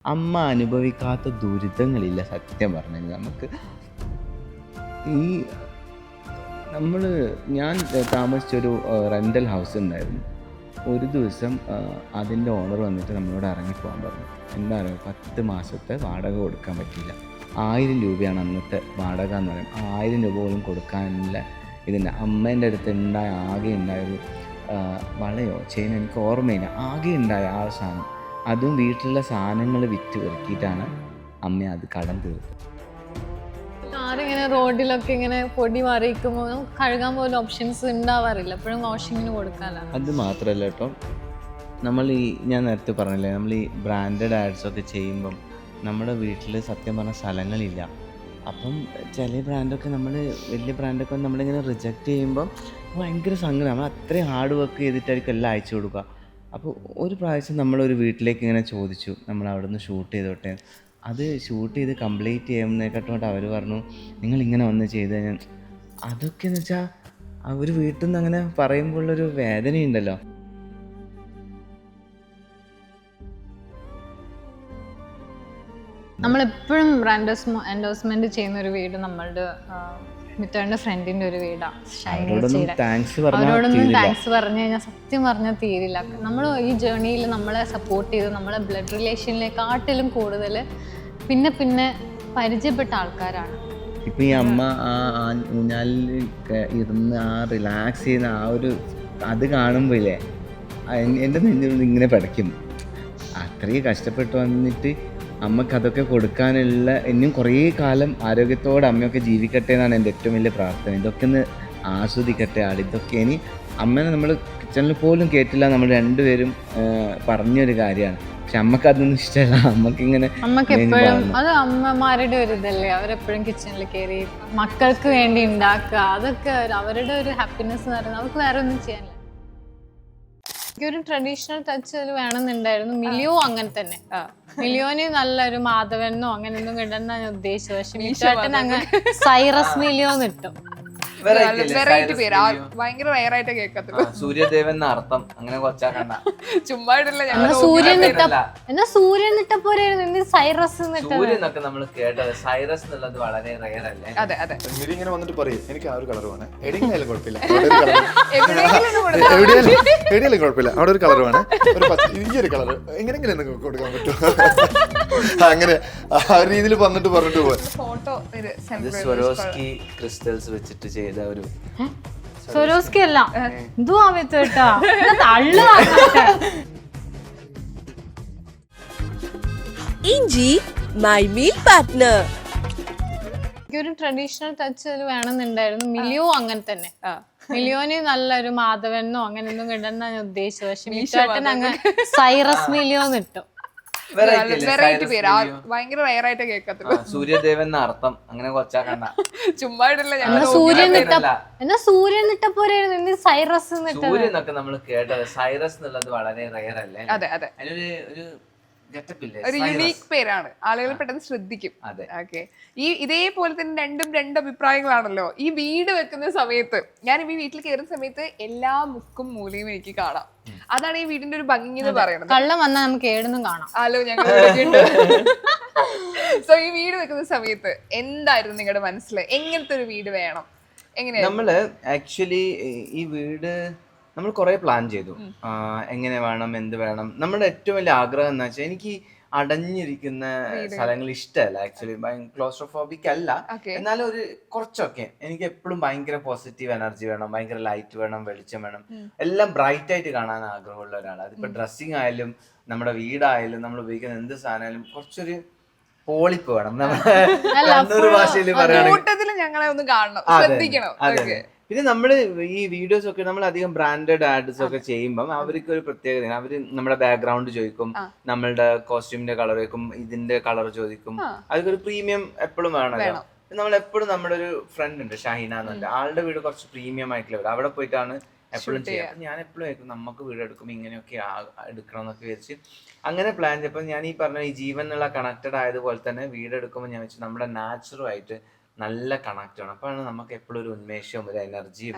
അമ്മ അനുഭവിക്കാത്ത ദുരിതങ്ങളില്ല സത്യം പറഞ്ഞു കഴിഞ്ഞാൽ. നമുക്ക് ഈ നമ്മൾ ഞാൻ താമസിച്ചൊരു റെൻ്റൽ ഹൗസ് ഉണ്ടായിരുന്നു. ഒരു ദിവസം അതിൻ്റെ ഓണർ വന്നിട്ട് നമ്മളോട് ഇറങ്ങിപ്പോകാൻ പറഞ്ഞു. എന്താ പറയുക, 10 മാസത്തെ വാടക കൊടുക്കാൻ പറ്റിയില്ല. 1000 രൂപയാണ് അന്നത്തെ വാടക എന്ന് പറയും. 1000 രൂപ പോലും കൊടുക്കാനുള്ള ഇതിൻ്റെ അമ്മേൻ്റെ അടുത്ത് ആകെ ഉണ്ടായൊരു വളയോ ചെയിനോ എനിക്ക് ഓർമ്മയില്ല. ആകെ ഉണ്ടായ ആ സാധനം, അതും വീട്ടിലുള്ള സാധനങ്ങൾ വിറ്റ് പെറുക്കിയിട്ടാണ് അമ്മ അത് കടം തീർത്തത്. ആരിങ്ങനെ റോഡിലൊക്കെ ഇങ്ങനെ പൊടി മറിയിക്കുമ്പോൾ നമുക്ക് കഴുകാൻ പോലും ഓപ്ഷൻസ് ഉണ്ടാവാറില്ല. എപ്പോഴും വാഷിങ്ങിന് കൊടുക്കാനാണ്. അത് മാത്രമല്ല കേട്ടോ, ഞാൻ നേരത്തെ പറഞ്ഞില്ലേ, നമ്മൾ ഈ ബ്രാൻഡഡ് ആഡ്സൊക്കെ ചെയ്യുമ്പം നമ്മുടെ വീട്ടിൽ സത്യം പറഞ്ഞ സ്ഥലങ്ങളില്ല. അപ്പം ചില ബ്രാൻഡൊക്കെ വലിയ ബ്രാൻഡൊക്കെ നമ്മളിങ്ങനെ റിജക്റ്റ് ചെയ്യുമ്പം ഭയങ്കര സങ്കടം. നമ്മൾ അത്രയും ഹാർഡ് വർക്ക് ചെയ്തിട്ടായിരിക്കും എല്ലാം അയച്ചു കൊടുക്കുക. അപ്പോൾ ഒരു പ്രാവശ്യം നമ്മളൊരു വീട്ടിലേക്ക് ഇങ്ങനെ ചോദിച്ചു, നമ്മൾ അവിടെ നിന്ന് ഷൂട്ട് ചെയ്തോട്ടെ. അത് ഷൂട്ട് ചെയ്ത് കംപ്ലീറ്റ് ചെയ്യുന്നതിനെക്കാട്ടും അവർ പറഞ്ഞു, നിങ്ങളിങ്ങനെ വന്ന് ചെയ്ത് കഴിഞ്ഞാൽ. അതൊക്കെ എന്ന് വെച്ചാൽ അവർ വീട്ടിൽ നിന്ന് അങ്ങനെ പറയുമ്പോഴുള്ളൊരു വേദനയുണ്ടല്ലോ. നമ്മളെപ്പോഴും ബ്രാൻഡ് എൻഡോഴ്സ്മെന്റ് ചെയ്യുന്ന ഒരു വീട് നമ്മളുടെ മിത്രന്റെ ഫ്രണ്ടിന്റെ ഒരു വീടാണ്. അവരോടൊന്നും താങ്ക്സ് പറഞ്ഞു കഴിഞ്ഞാൽ സത്യം പറഞ്ഞാൽ തീരില്ല. നമ്മൾ ഈ ജേർണിയിൽ നമ്മളെ സപ്പോർട്ട് ചെയ്ത് നമ്മളെ ബ്ലഡ് റിലേഷനിലേക്കാട്ടിലും കൂടുതൽ പിന്നെ പിന്നെ പരിചയപ്പെട്ട ആൾക്കാരാണ്. ഇപ്പം ഈ അമ്മ ആ ഊഞ്ഞാലിൽ ഇരുന്ന് ആ റിലാക്സ് ചെയ്യുന്ന ആ ഒരു അത് കാണുമ്പോൾ ഇല്ലേ, എൻ്റെ നെഞ്ചിൽ ഇങ്ങനെ പിടയ്ക്കും. അത്രയും കഷ്ടപ്പെട്ട് വന്നിട്ട് അമ്മക്ക് അതൊക്കെ കൊടുക്കാനുള്ള ഇനിയും കുറേ കാലം ആരോഗ്യത്തോടെ അമ്മയൊക്കെ ജീവിക്കട്ടെ എന്നാണ് എൻ്റെ ഏറ്റവും വലിയ പ്രാർത്ഥന. ഇതൊക്കെ ഒന്ന് ആസ്വദിക്കട്ടെ ആൾ. ഇതൊക്കെ ഇനി അമ്മേനെ നമ്മൾ കിച്ചണിൽ പോലും കേട്ടില്ല. നമ്മൾ രണ്ടുപേരും പറഞ്ഞൊരു കാര്യമാണ്. പക്ഷെ അമ്മക്ക് അതൊന്നും ഇഷ്ടമല്ല. അമ്മക്കിങ്ങനെ എപ്പോഴും അത് അമ്മമാരുടെ ഒരു ഇതല്ലേ, അവരെപ്പോഴും കിച്ചണിൽ കയറി മക്കൾക്ക് വേണ്ടി ഉണ്ടാക്കുക. അതൊക്കെ അവരുടെ ഒരു ഹാപ്പിനെസ് എന്ന് പറയുന്നത് അവർക്ക് വേറെ ഒന്നും ചെയ്യാനില്ല. ഒരു ട്രഡീഷണൽ ടച്ച് അതിൽ വേണമെന്നുണ്ടായിരുന്നു. മിലിയോ അങ്ങനെ തന്നെ. മിലിയോന് നല്ലൊരു മാധവനോ അങ്ങനെ ഒന്നും കിടന്ന ഞാൻ ഉദ്ദേശിച്ചത്. പക്ഷെ മിലിയോട്ടൻ അങ്ങനെ സൈറസ് മിലിയോന്ന് ഇട്ടു. വെറൈറ്റി പേര് ഭയങ്കര റയറായിട്ട് കേൾക്കത്തുള്ളൂ. സൂര്യദേവൻ അർത്ഥം അങ്ങനെ കൊച്ചാക്കണ്ട. ചുമ്മാ സൂര്യൻ എന്നാ സൂര്യൻ ഇട്ടപ്പോരായിരുന്നു സൈറസ് സൂര്യനൊക്കെ നമ്മൾ കേട്ടത്. സൈറസ് എന്നുള്ളത് വളരെ റയർ അല്ലേ? അതെ അതെ. ഇങ്ങനെ വന്നിട്ട് പറയും, എനിക്ക് ആ ഒരു കളർ വേണം. എവിടെയെങ്കിലും കുഴപ്പമില്ല, എവിടെയെങ്കിലും കുഴപ്പമില്ല, അവിടെ ഒരു കളർ വേണം, ഈ ഒരു കളർ എങ്ങനെയെങ്കിലും കൊടുക്കാൻ പറ്റും. അങ്ങനെ ആ രീതിയിൽ വന്നിട്ട് പറഞ്ഞിട്ട് പോവാ. ഫോട്ടോ സ്വരോസ്കി ക്രിസ്റ്റൽസ് വെച്ചിട്ട് ചെയ്ത ഒരു സ്വരോസ്കി അല്ല എന്തുവാ കേട്ടാ ഇഞ്ചി മൈ മീൽ പാർട്ട്ണർ. ഒരു ട്രഡീഷണൽ ടച്ച് അതിൽ വേണമെന്നുണ്ടായിരുന്നു. മിലിയോ അങ്ങനെ തന്നെ. മിലിയോന് നല്ലൊരു മാധവനോ അങ്ങനെ ഒന്നും കിടന്ന ഞാൻ ഉദ്ദേശിച്ചത്. പക്ഷെ മിലിയോട്ടൻ അങ്ങനെ സൈറസ് മിലിയോന്ന് ഇട്ടു. വെറൈറ്റി പേര് ഭയങ്കര റയറായിട്ട് കേൾക്കത്തുള്ളൂ. സൂര്യദേവൻ അർത്ഥം അങ്ങനെ കൊച്ചാക്കണ്ട. ചുമ്മാ എന്നാ സൂര്യൻ ഇട്ടപ്പോരായിരുന്നു സൈറസ്. സൂര്യനൊക്കെ നമ്മൾ കേട്ടത്. സൈറസ് എന്നുള്ളത് വളരെ റയർ അല്ലേ? അതെ അതെ. ഒരു ഒരു യുണീക് പേരാണ്, ആളുകൾ പെട്ടെന്ന് ശ്രദ്ധിക്കും. ഓക്കെ. ഇതേപോലെ തന്നെ രണ്ട് അഭിപ്രായങ്ങളാണല്ലോ. ഈ വീട് വെക്കുന്ന സമയത്ത്, ഞാൻ ഈ വീട്ടിൽ കയറുന്ന സമയത്ത് എല്ലാ മുക്കും മൂലയും എനിക്ക് കാണാം. അതാണ് ഈ വീടിന്റെ ഒരു ഭംഗി എന്ന് പറയുന്നത്. കള്ളം വന്നാൽ നമുക്ക് ഏടുന്നും കാണാം. ഹലോ, ഞങ്ങൾ സോ ഈ വീട് വെക്കുന്ന സമയത്ത് എന്തായിരുന്നു നിങ്ങളുടെ മനസ്സിൽ? എങ്ങനത്തെ ഒരു വീട് വേണം? എങ്ങനെയാ നമ്മള് ആക്ച്വലി ഈ വീട് നമ്മൾ കുറെ പ്ലാൻ ചെയ്തു. എങ്ങനെ വേണം, എന്ത് വേണം. നമ്മുടെ ഏറ്റവും വലിയ ആഗ്രഹം എന്ന് വെച്ചാൽ, എനിക്ക് അടഞ്ഞിരിക്കുന്ന സ്ഥലങ്ങൾ ഇഷ്ടമല്ല. ആക്ച്വലി ക്ലോസ്ട്രോഫോബിക് അല്ല, എന്നാലും ഒരു കുറച്ചൊക്കെ എനിക്ക് എപ്പോഴും ഭയങ്കര പോസിറ്റീവ് എനർജി വേണം, ഭയങ്കര ലൈറ്റ് വേണം, വെളിച്ചം വേണം, എല്ലാം ബ്രൈറ്റ് ആയിട്ട് കാണാൻ ആഗ്രഹമുള്ള ഒരാളാണ്. അതിപ്പോ ഡ്രസ്സിങ് ആയാലും നമ്മുടെ വീടായാലും നമ്മൾ ഉപയോഗിക്കുന്ന എന്ത് സാധനമായാലും കുറച്ചൊരു പോളിപ്പ് വേണം. നമ്മുടെ ഭാഷയിൽ പറയുകയാണെങ്കിൽ ഞങ്ങളെ ഒന്ന് കാണണം, ശ്രദ്ധിക്കണം. പിന്നെ നമ്മള് ഈ വീഡിയോസ് ഒക്കെ നമ്മൾ അധികം ബ്രാൻഡഡ് ആഡ്സ് ഒക്കെ ചെയ്യുമ്പോൾ അവർക്ക് ഒരു പ്രത്യേകത, അവര് നമ്മുടെ ബാക്ക്ഗ്രൗണ്ട് ചോദിക്കും, നമ്മളുടെ കോസ്റ്റ്യൂമിന്റെ കളർ ചോദിക്കും, ഇതിന്റെ കളർ ചോദിക്കും. അതൊക്കെ ഒരു പ്രീമിയം എപ്പോഴും വേണമല്ലോ. നമ്മൾ എപ്പോഴും നമ്മുടെ ഒരു ഫ്രണ്ട് ഉണ്ട്, ഷഹീന എന്നുണ്ട്. ആളുടെ വീട് കുറച്ച് പ്രീമിയം ആയിട്ടുള്ള വീട്, അവിടെ പോയിട്ടാണ് എപ്പോഴും ചെയ്യുക. ഞാൻ എപ്പോഴും കേൾക്കും, നമുക്ക് വീട് എടുക്കുമ്പോൾ ഇങ്ങനെയൊക്കെ എടുക്കണം എന്നൊക്കെ വിചാരിച്ച് അങ്ങനെ പ്ലാൻ ചെയ്തപ്പോൾ ഞാൻ ഈ പറഞ്ഞ ഈ ജീവൻ എന്നുള്ള കണക്റ്റഡ് ആയതുപോലെ തന്നെ വീട് എടുക്കുമ്പോൾ ഞാൻ വെച്ചു നമ്മുടെ നാച്ചുറുമായിട്ട് നല്ല കണക്ട് ആണ്. അപ്പോഴാണ് നമുക്ക് എപ്പോഴും ഒരു ഉന്മേഷവും ഒരു എനർജിയും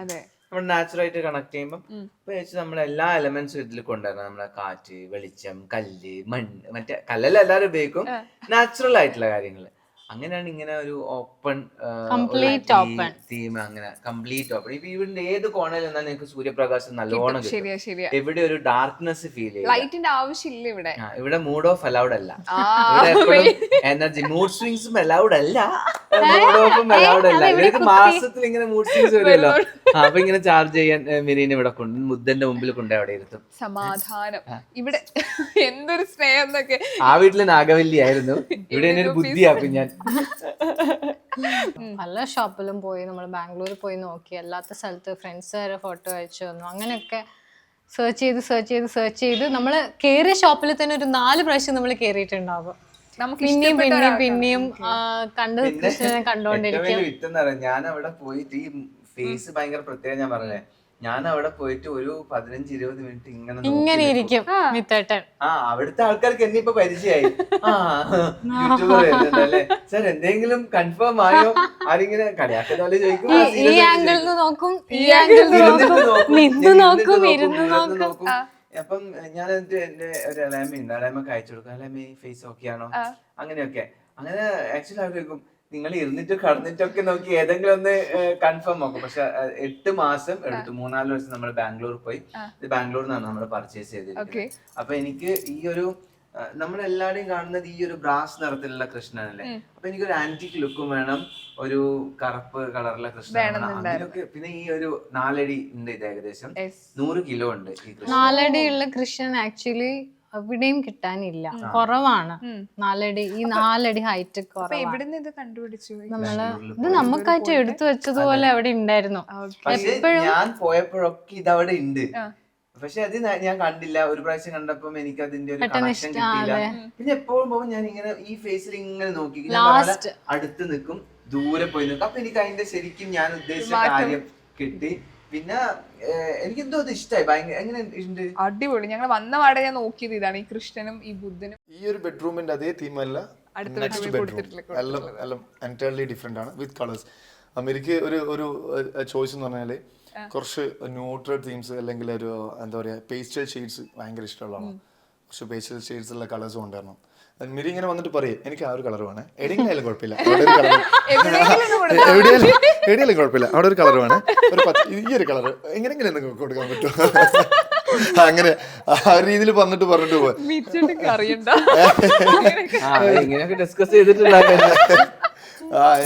നമ്മൾ നാച്ചുറലായിട്ട് കണക്ട് ചെയ്യുമ്പോൾ ഇപ്പൊ വെച്ച് നമ്മൾ എല്ലാ എലമെന്റ്സും ഇതിൽ കൊണ്ടുവരണം. നമ്മളെ കാറ്റ്, വെളിച്ചം, കല്ല്, മണ്ണ്, മറ്റേ കല്ലെല്ലാം എല്ലാവരും ഉപയോഗിക്കും, നാച്ചുറൽ ആയിട്ടുള്ള കാര്യങ്ങൾ. അങ്ങനെയാണ് ഇങ്ങനെ ഒരു ഓപ്പൺ തീം, അങ്ങനെ കംപ്ലീറ്റ് ഓപ്പൺ. ഇപ്പൊ ഇവിടെ ഏത് കോണയിൽ നിന്നാൽ നിങ്ങൾക്ക് സൂര്യപ്രകാശം നല്ലോണം കിട്ടും. എവിടെ ഒരു ഡാർക്ക്നെസ് ഫീൽ ചെയ്യും. ലൈറ്റിന്റെ ആവശ്യമില്ല ഇവിടെ. ഇവിടെ മൂഡ് ഓഫ് അലൗഡ് അല്ല, ഇവിടെ എപ്പോഴും എനർജി മൂഡ് സ്വിങ്സും അലൗഡ് അല്ല, മൂഡ് ഓഫും അലൗഡ് അല്ല. ഇവർക്ക് മാസത്തിൽ ഇങ്ങനെ മൂഡ് സ്വിങ്സ് വരുമല്ലോ. അപ്പൊ ഇങ്ങനെ ചാർജ് ചെയ്യാൻ മെരീനെ ഇവിടെ കൊണ്ട് മുദ്ദന്റെ മുമ്പിൽ കൊണ്ട് അവിടെ ഇരുത്തും. സമാധാനം. ഇവിടെ എന്തൊരു സ്നേഹം എന്നൊക്കെ. ആ വീട്ടില് നാഗവല്ലി ആയിരുന്നു, ഇവിടെ എന്നെ ഒരു ബുദ്ധിയാക്കും ഞാൻ. പല ഷോപ്പിലും പോയി, നമ്മൾ ബാംഗ്ലൂരിൽ പോയി നോക്കി, അല്ലാത്ത സ്ഥലത്ത് ഫ്രണ്ട്സ് വരെ ഫോട്ടോ അയച്ചു തന്നു. അങ്ങനെയൊക്കെ സെർച്ച് ചെയ്ത് നമ്മൾ കയറിയ ഷോപ്പിൽ തന്നെ ഒരു 4 പ്രാവശ്യം നമ്മൾ കയറിയിട്ടുണ്ടാവും. പിന്നെയും കണ്ടത് കൃഷ്ണനെ കണ്ടോണ്ടിരിക്കും. ഞാൻ അവിടെ പോയിട്ട് ഈ ഫേസ് ഭയങ്കര പ്രത്യേകം. ഞാൻ പറഞ്ഞേ, ഞാൻ അവിടെ പോയിട്ട് ഒരു 15-20 മിനിറ്റ് ഇങ്ങനെ ഇരിക്കും മിത്തേട്ടൻ. അവിടുത്തെ ആൾക്കാർക്ക് എന്നെ ഇപ്പൊ പരിചയമായി. യൂട്യൂബർ വരുന്നുണ്ടല്ലേ സാർ, എന്തെങ്കിലും കൺഫേം ആയോ? ആരിങ്ങനെ കളിയാക്കുന്ന പോലെ ചോദിക്കും. ഈ ആംഗിളിൽ നോക്കും, ഈ ആംഗിളിൽ നോക്കും, നിന്ന് നോക്കും, ഇരുന്ന് നോക്കും. അപ്പം ഞാൻ എന്റെ ഒരു അലാമയുണ്ട്, അലാമക്ക് അയച്ചു കൊടുക്കും. അലാമ ഫേസ് ഓക്കെ ആണോ, അങ്ങനെയൊക്കെ. അങ്ങനെ ആക്ച്വലി അവർ ചോദിക്കും, നിങ്ങൾ ഇരുന്നിട്ട് കടന്നിട്ടൊക്കെ നോക്കി ഏതെങ്കിലും ഒന്ന് കൺഫേം ആക്കും. പക്ഷെ 8 മാസം എടുത്തു. 3-4 വർഷം നമ്മൾ ബാംഗ്ലൂർ പോയി. ഇത് ബാംഗ്ലൂരിൽ നിന്നാണ് നമ്മൾ പർച്ചേസ് ചെയ്തിരിക്കുന്നത്. അപ്പൊ എനിക്ക് ഈ ഒരു നമ്മളെല്ലാവരെയും കാണുന്നത് ഈ ഒരു ബ്രാസ് നിറത്തിലുള്ള കൃഷ്ണനല്ലേ. അപ്പൊ എനിക്കൊരു ആന്റിക് ലുക്കും വേണം, ഒരു കറുപ്പ് കളറുള്ള കൃഷ്ണൻ. അങ്ങനെയൊക്കെ. പിന്നെ ഈ ഒരു 4 അടി ഉണ്ട്, ഇത് ഏകദേശം 100 കിലോ ഉണ്ട് ഈ കൃഷ്ണൻ. 4 അടിയുള്ള കൃഷ്ണൻ ആക്ച്വലി എവിടെയും കിട്ടാനില്ല, കുറവാണ്. 4 അടി, ഈ 4 അടി ഹൈറ്റ് കുറവാണ്. നമ്മള് ഇത് നമുക്കായിട്ട് എടുത്തു വെച്ചതുപോലെ അവിടെ ഉണ്ടായിരുന്നു. എപ്പോഴും ഞാൻ പോയപ്പോഴൊക്കെ ഇതവിടെ ഉണ്ട്, പക്ഷെ അത് ഞാൻ കണ്ടില്ല. ഒരു പ്രാവശ്യം കണ്ടപ്പം എനിക്ക് അതിന്റെ ഒരു കണക്ഷൻ കിട്ടിയില്ല. പിന്നെ എപ്പോഴും പോകുമ്പോൾ ഞാൻ ഇങ്ങനെ ഈ ഫേസിൽ ഇങ്ങനെ നോക്കി അടുത്ത് നിൽക്കും, ദൂരെ പോയി നിൽക്കും. അപ്പൊ എനിക്ക് അതിന്റെ ശരിക്കും ഞാൻ ഉദ്ദേശിച്ച കാര്യം കിട്ടി. പിന്നെ എനിക്ക് എന്തോ അത് ഇഷ്ടമായി ഭയങ്കര. എങ്ങനെ ഉണ്ട്? അടിപൊളി. ഞങ്ങൾ വന്ന പാടെ ഞാൻ നോക്കിയത് ഇതാണ്, ഈ കൃഷ്ണനും ഈ ബുദ്ധനും. ഈ ഒരു ബെഡ്റൂമിന്റെ അതേ തീമല്ല, നെക്സ്റ്റ് ബെഡ്റൂം എല്ലാം എൻറ്റയർലി ഡിഫറെന്റ് ആണ് വിത്ത് കളേഴ്സ്. എനിക്ക് ഒരു ചോയ്സ് എന്ന് പറഞ്ഞാല് കുറച്ച് ന്യൂട്രൽ തീംസ് അല്ലെങ്കിൽ ഒരു എന്താ പറയാ പേസ്റ്റൽ ഷെയ്ഡ്സ് ഭയങ്കര ഇഷ്ടമുള്ളതാണ്. കുറച്ച് പേസ്റ്റൽ ഷെയ്ഡ്സ് ഉള്ള കളേഴ്സ് കൊണ്ടുവരണം. മിരി ഇങ്ങനെ വന്നിട്ട് പറയും എനിക്ക് ആ ഒരു കളർ വേണേ, എവിടെയെങ്കിലും കുഴപ്പമില്ല, എവിടെയെങ്കിലും കുഴപ്പമില്ല, അവിടെ ഒരു കളർ വേണേ, ഈ ഒരു കളർ എങ്ങനെയെങ്കിലും നിങ്ങൾക്ക് കൊടുക്കാൻ പറ്റുമോ? അങ്ങനെ ആ രീതിയിൽ വന്നിട്ട് പറഞ്ഞിട്ട് പോവാ. ഇങ്ങനെയൊക്കെ ഡിസ്കസ് ചെയ്തിട്ടുണ്ടായിരുന്നു.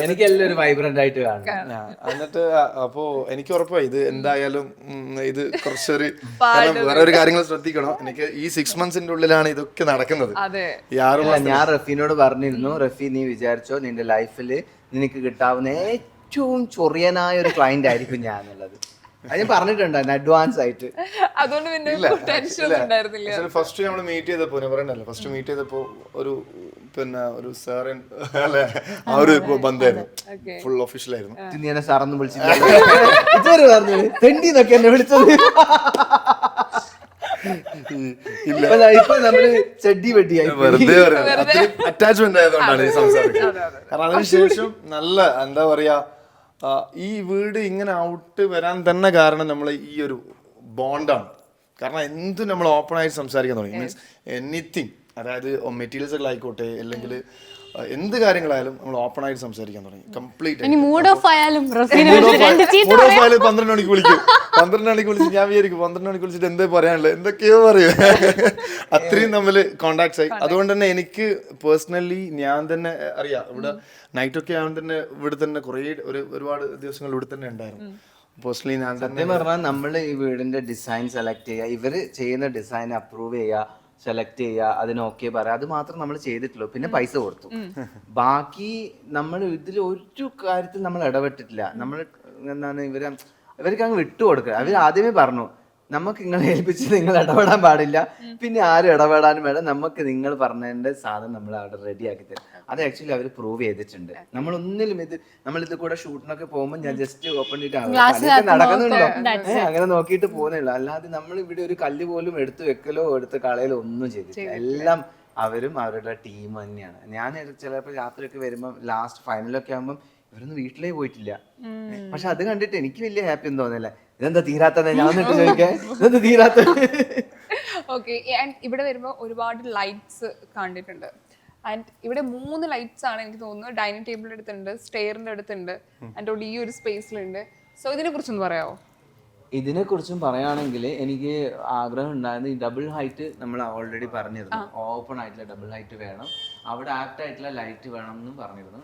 എനിക്ക് എല്ലാം ഒരു വൈബ്രന്റ് ആയിട്ട് കാണും. എന്നിട്ട് അപ്പോ എനിക്ക് ഉറപ്പായി ഇത് എന്തായാലും ഇത് കുറച്ചൊരു വേറെ ഒരു കാര്യങ്ങൾ ശ്രദ്ധിക്കണം. എനിക്ക് ഈ 6 monthsന്റെ ഉള്ളിലാണ് ഇതൊക്കെ നടക്കുന്നത്. ഞാൻ റഫീനോട് പറഞ്ഞിരുന്നു, റഫി നീ വിചാരിച്ചോ നിന്റെ ലൈഫില് നിനക്ക് കിട്ടാവുന്ന ഏറ്റവും ചൊറിയനായ ഒരു ക്ലയന്റ് ആയിരിക്കും ഞാൻ എന്നുള്ളത്. അത് ഞാൻ പറഞ്ഞിട്ടുണ്ടായിരുന്നു അഡ്വാൻസ് ആയിട്ട്. അതുകൊണ്ട് പിന്നെ ടെൻഷൻ ഉണ്ടായിരുന്നില്ല. ഫസ്റ്റ് നമ്മൾ മീറ്റ് ചെയ്തപ്പോ ഞാൻ പറയണ്ടല്ലോ, ഫസ്റ്റ് മീറ്റ് ചെയ്തപ്പോ ഒരു സാറൻ അല്ലെ ആ ഒരു ബന്ധമായിരുന്നു, ഫുൾ ഒഫീഷ്യലായിരുന്നു. നീ എന്നെ സാറൊന്നും വിളിച്ചില്ല, ഇതുവരെ പറഞ്ഞത് തെണ്ടിന്നൊക്കെ എന്നെ വിളിച്ചത്. ഇപ്പൊ നമ്മള് ചെടി വെട്ടിയായി വെറുതെ അറ്റാച്ച്മെന്റ് ആയതുകൊണ്ടാണ് ഈ സംസാരിക്കുന്നത്. കാരണം അതിനുശേഷം നല്ല എന്താ പറയാ, ഈ വീട് ഇങ്ങനെ ഔട്ട് വരാൻ തന്നെ കാരണം നമ്മൾ ഈ ഒരു ബോണ്ടാണ്. കാരണം എന്തും നമ്മൾ ഓപ്പൺ ആയിട്ട് സംസാരിക്കാൻ തുടങ്ങി. മീൻസ് എനിത്തിങ്, അതായത് മെറ്റീരിയൽസുകളായിക്കോട്ടെ അല്ലെങ്കിൽ എന്ത് കാര്യങ്ങളായാലും നമ്മൾ ഓപ്പൺ ആയിട്ട് സംസാരിക്കാൻ തുടങ്ങി. കംപ്ലീറ്റ് മൂഡ് ഓഫ് ആയാലും 12 മണിക്ക് വിളിക്കും. 12 മണിക്ക് വിളിച്ച് ഞാൻ വിചാരിക്കും 12 മണിക്ക് വിളിച്ചിട്ട് എന്താ പറയാനുള്ളത്, എന്തൊക്കെയോ പറയും. അത്രയും തമ്മിൽ കോണ്ടാക്ട്സ് ആയി. അതുകൊണ്ട് തന്നെ എനിക്ക് പേഴ്സണലി ഞാൻ തന്നെ അറിയാം, ഇവിടെ നൈറ്റൊക്കെ ആവുമ്പോൾ തന്നെ ഇവിടെ തന്നെ ഒരുപാട് ദിവസങ്ങൾ ഇവിടെ തന്നെ ഉണ്ടായിരുന്നു. പേഴ്സണലി ഞാൻ തന്നെ പറഞ്ഞാൽ നമ്മൾ ഈ വീടിന്റെ ഡിസൈൻ സെലക്ട് ചെയ്യുക, ഇവര് ചെയ്യുന്ന ഡിസൈൻ അപ്രൂവ് ചെയ്യുക, സെലക്ട് ചെയ്യുക, അതിന് ഓക്കെ പറയാം, അത് മാത്രം നമ്മൾ ചെയ്തിട്ടുള്ളൂ. പിന്നെ പൈസ കൊടുത്തു. ബാക്കി നമ്മൾ ഇതിൽ ഒരു കാര്യത്തിൽ നമ്മൾ ഇടപെട്ടിട്ടില്ല. നമ്മൾ എന്താണ് ഇവർക്ക് അങ്ങ് വിട്ടുകൊടുക്കുക. അവർ ആദ്യമേ പറഞ്ഞു നമുക്ക് നിങ്ങളെ ഏൽപ്പിച്ച് നിങ്ങൾ ഇടപെടാൻ പാടില്ല, പിന്നെ ആരും ഇടപെടാനും വേണം, നമുക്ക് നിങ്ങൾ പറഞ്ഞതിന്റെ സാധനം നമ്മൾ അവിടെ റെഡി ആക്കി തരും. അത് ആക്ച്വലി അവർ പ്രൂവ് ചെയ്തിട്ടുണ്ട്. നമ്മളൊന്നിലും നമ്മളിത് കൂടെ ഷൂട്ടിനൊക്കെ പോകുമ്പോൾ ഞാൻ ജസ്റ്റ് ഓപ്പൺ ചെയ്തിട്ട് നടക്കുന്നുണ്ടോ അങ്ങനെ നോക്കിയിട്ട് പോകുന്നില്ല. അല്ലാതെ നമ്മൾ ഇവിടെ ഒരു കല്ല് പോലും എടുത്തു വെക്കലോ എടുത്ത് കളയലോ ഒന്നും ചെയ്തിട്ടില്ല. എല്ലാം അവരും അവരുടെ ടീം തന്നെയാണ്. ഞാൻ ചിലപ്പോൾ രാത്രിയൊക്കെ വരുമ്പോൾ ലാസ്റ്റ് ഫൈനലൊക്കെ ആകുമ്പോൾ ഇവരൊന്നും വീട്ടിലേ പോയിട്ടില്ല. പക്ഷെ അത് കണ്ടിട്ട് എനിക്ക് വലിയ ഹാപ്പി ഒന്നും തോന്നില്ല. ഇതെന്താ തീരാത്തത്, ഞാൻ എന്നിട്ട് ചോദിക്കാൻ ഇതെന്താ തീരാത്തത്. ഓക്കെ. ആൻഡ് ഇവിടെ വരുമ്പോൾ ഒരുപാട് ലൈറ്റ്സ് കണ്ടിട്ടുണ്ട്. ആൻഡ് ഇവിടെ 3 ലൈറ്റ്സ് ആണ് എനിക്ക് തോന്നുന്നത്. ഡൈനിങ് ടേബിളിന്റെ അടുത്തുണ്ട്, സ്റ്റെയറിന്റെ അടുത്തുണ്ട്, ആൻഡ് ഈ ഒരു സ്പേസിലുണ്ട്. സോ ഇതിനെ കുറിച്ചൊന്ന് പറയാമോ? ഇതിനെ കുറിച്ചും പറയുകയാണെങ്കിൽ എനിക്ക് ആഗ്രഹം ഉണ്ടായിരുന്നു, ഈ ഡബിൾ ഹൈറ്റ് നമ്മൾ ഓൾറെഡി പറഞ്ഞിരുന്നു, ഓപ്പൺ ആയിട്ടുള്ള ഡബിൾ ഹൈറ്റ് വേണം, അവിടെ ആപ്റ്റ് ആയിട്ടുള്ള ലൈറ്റ് വേണം എന്നും പറഞ്ഞിരുന്നു.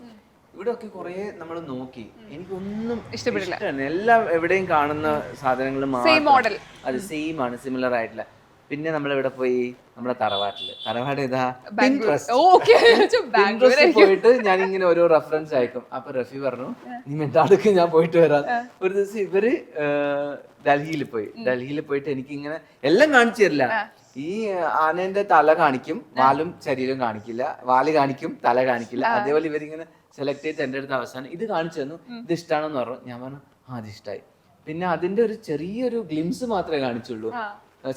ഇവിടെ ഒക്കെ കുറേ നമ്മൾ നോക്കി, എനിക്കൊന്നും ഇഷ്ടപ്പെട്ടില്ല. എല്ലാം എവിടെയും കാണുന്ന സാധനങ്ങൾ മോഡൽ അത് സെയിം ആണ്, സിമിലർ ആയിട്ടുള്ള. പിന്നെ നമ്മൾ ഇവിടെ പോയി നമ്മുടെ തറവാട് ഇതാ പോയിട്ട് ഞാൻ ഇങ്ങനെ ഓരോ റെഫറൻസ് അയക്കും. അപ്പൊ റഫി പറഞ്ഞു നീ മെന്താടക്ക് ഞാൻ പോയിട്ട് വരാം. ഒരു ദിവസം ഇവര് ഡൽഹിയിൽ പോയിട്ട് എനിക്ക് ഇങ്ങനെ എല്ലാം കാണിച്ചു തരില്ല. ഈ ആനേന്റെ തല കാണിക്കും, വാലും ശരീരം കാണിക്കില്ല, വാല് കാണിക്കും, തല കാണിക്കില്ല. അതേപോലെ ഇവരിങ്ങനെ സെലക്ട് ചെയ്ത് എൻ്റെ അടുത്ത് അവസാനം ഇത് കാണിച്ചു തന്നു, ഇത് ഇഷ്ടമാണെന്ന് പറഞ്ഞു. ഞാൻ പറഞ്ഞു അത് ഇഷ്ടമായി. പിന്നെ അതിന്റെ ഒരു ചെറിയൊരു ഗ്ലിംസ് മാത്രമേ കാണിച്ചുള്ളൂ.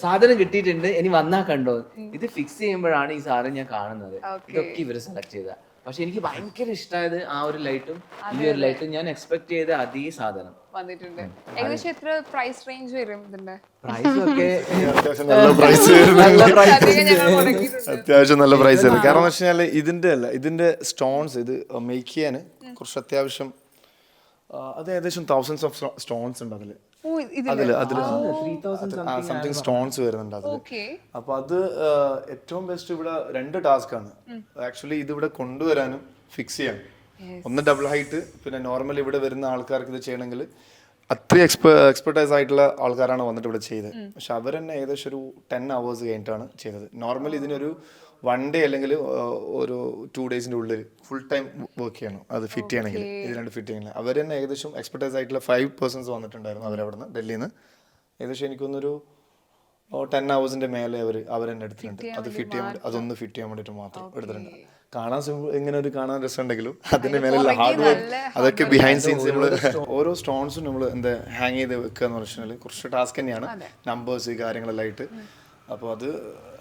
സാധനം കിട്ടിയിട്ടുണ്ട്, ഇനി വന്നാ കണ്ടോ. ഇത് ഫിക്സ് ചെയ്യുമ്പോഴാണ് ഈ സാധനം ഞാൻ കാണുന്നത്. ഇതൊക്കെ ഇവര് സെലക്ട് ചെയ്ത. പക്ഷെ എനിക്ക് ഭയങ്കര ഇഷ്ടമായത് ആ ഒരു ലൈറ്റും ഈ ഒരു ലൈറ്റും. ഞാൻ എക്സ്പെക്ട് ചെയ്ത അതേ സാധനം വന്നിട്ടുണ്ട്. ഏകദേശം എത്ര പ്രൈസ് റേഞ്ച് വരും ഇതിന്റെ? പ്രൈസ് ഒക്കെ അത്യാവശ്യം നല്ല പ്രൈസ് അത്യാവശ്യം നല്ല പ്രൈസ് വരും. കാരണം എന്ന് വെച്ചാൽ ഇതിന്റെ സ്റ്റോൺസ് ഇത് മേക്ക് ചെയ്യാൻ കുറച്ച് അത്യാവശ്യം അത് ഏകദേശം തൗസൻഡ്സ് ഓഫ് സ്റ്റോൺസ് ഉണ്ട് അതില്. സംതിങ് സ്റ്റോൺസ് വരുന്നുണ്ട് അതില്. അപ്പൊ അത് ഏറ്റവും ബെസ്റ്റ് ഇവിടെ 2 ടാസ്ക് ആണ് ആക്ച്വലി ഇത് ഇവിടെ കൊണ്ടുവരാനും ഫിക്സ് ചെയ്യാനും. ഒന്ന് ഡബിൾ ഹൈറ്റ്, പിന്നെ നോർമൽ ഇവിടെ വരുന്ന ആൾക്കാർക്ക് ഇത് ചെയ്യണമെങ്കിൽ അത്രയും എക്സ്പെർട്ടൈസ് ആയിട്ടുള്ള ആൾക്കാരാണ് വന്നിട്ട് ഇവിടെ ചെയ്തത്. പക്ഷെ അവർ തന്നെ ഏകദേശം ഒരു 10 hours കഴിഞ്ഞിട്ടാണ് ചെയ്തത്. നോർമലി ഇതിനൊരു 1 day അല്ലെങ്കിൽ ഒരു 2 daysന്റെ ഉള്ളിൽ ഫുൾ ടൈം വർക്ക് ചെയ്യണം അത് ഫിറ്റ് ചെയ്യണമെങ്കിൽ. ഇത് 2 ഫിറ്റ് ചെയ്യണമെങ്കിൽ അവർ തന്നെ ഏകദേശം എക്സ്പെർട്ടൈസ് ആയിട്ടുള്ള 5 persons വന്നിട്ടുണ്ടായിരുന്നു അവരവിടുന്ന് ഡൽഹിയിൽ നിന്ന്. ഏകദേശം എനിക്കൊന്നൊരു 10 hoursന്റെ മേലെ അവർ തന്നെ എടുത്തിട്ടുണ്ട്. അത് ഫിറ്റ് ചെയ്യാൻ അതൊന്ന് ഫിറ്റ് ചെയ്യാൻ വേണ്ടിയിട്ട് മാത്രം എടുത്തിട്ടുണ്ട്. കാണാൻ ഇങ്ങനെ ഒരു കാണാൻ രസമുണ്ടെങ്കിലും അതിന്റെ മേലുള്ള ഹാർഡ് വർക്ക് അതൊക്കെ ബിഹൈൻഡ് സീൻസ് നമ്മൾ ഓരോ സ്റ്റോൺസും നമ്മൾ എന്താ ഹാങ് ചെയ്ത് വെക്കുക എന്ന് പറഞ്ഞാൽ കുറച്ച് ടാസ്ക് തന്നെയാണ്, നമ്പേഴ്സ് കാര്യങ്ങളെല്ലാം ആയിട്ട്. അപ്പോൾ അത്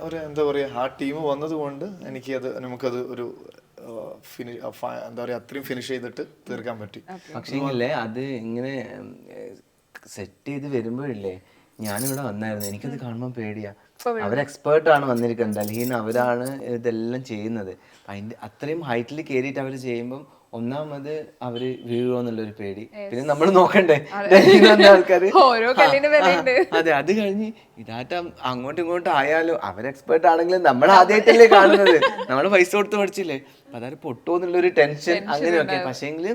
ഒരു എന്താ പറയുക ആ ടീം വന്നതുകൊണ്ട് നമുക്കത് ഒരു എന്താ പറയുക അത്രയും ഫിനിഷ് ചെയ്തിട്ട് തീർക്കാൻ പറ്റി. പക്ഷേ അത് ഇങ്ങനെ സെറ്റ് ചെയ്ത് വരുമ്പോഴില്ലേ ഞാനിവിടെ വന്നായിരുന്നു, എനിക്കത് കാണുമ്പോൾ പേടിയാ. അവർ എക്സ്പേർട്ട് ആണ് വന്നിരിക്കുന്നത് ഡൽഹിയിൽ നിന്ന്, അവരാണ് ഇതെല്ലാം ചെയ്യുന്നത്. അതിന്റെ അത്രയും ഹൈറ്റിൽ കയറിയിട്ട് അവർ ചെയ്യുമ്പം ഒന്നാമത് അവര് വീഴുമോ എന്നുള്ളൊരു പേടി. പിന്നെ നമ്മൾ നോക്കണ്ടേ ഡൽഹിയിൽ വന്ന ആൾക്കാര്. അതെ, അത് കഴിഞ്ഞ് ഇതാറ്റ അങ്ങോട്ടും ഇങ്ങോട്ടും ആയാലും അവർ എക്സ്പേർട്ട് ആണെങ്കിലും നമ്മൾ ആദ്യമായിട്ടല്ലേ കാണുന്നത്, നമ്മൾ പൈസ കൊടുത്ത് പഠിച്ചില്ലേ. അപ്പൊ അതായത് പൊട്ടുമോ എന്നുള്ളൊരു ടെൻഷൻ അങ്ങനെയൊക്കെ. പക്ഷേങ്കിൽ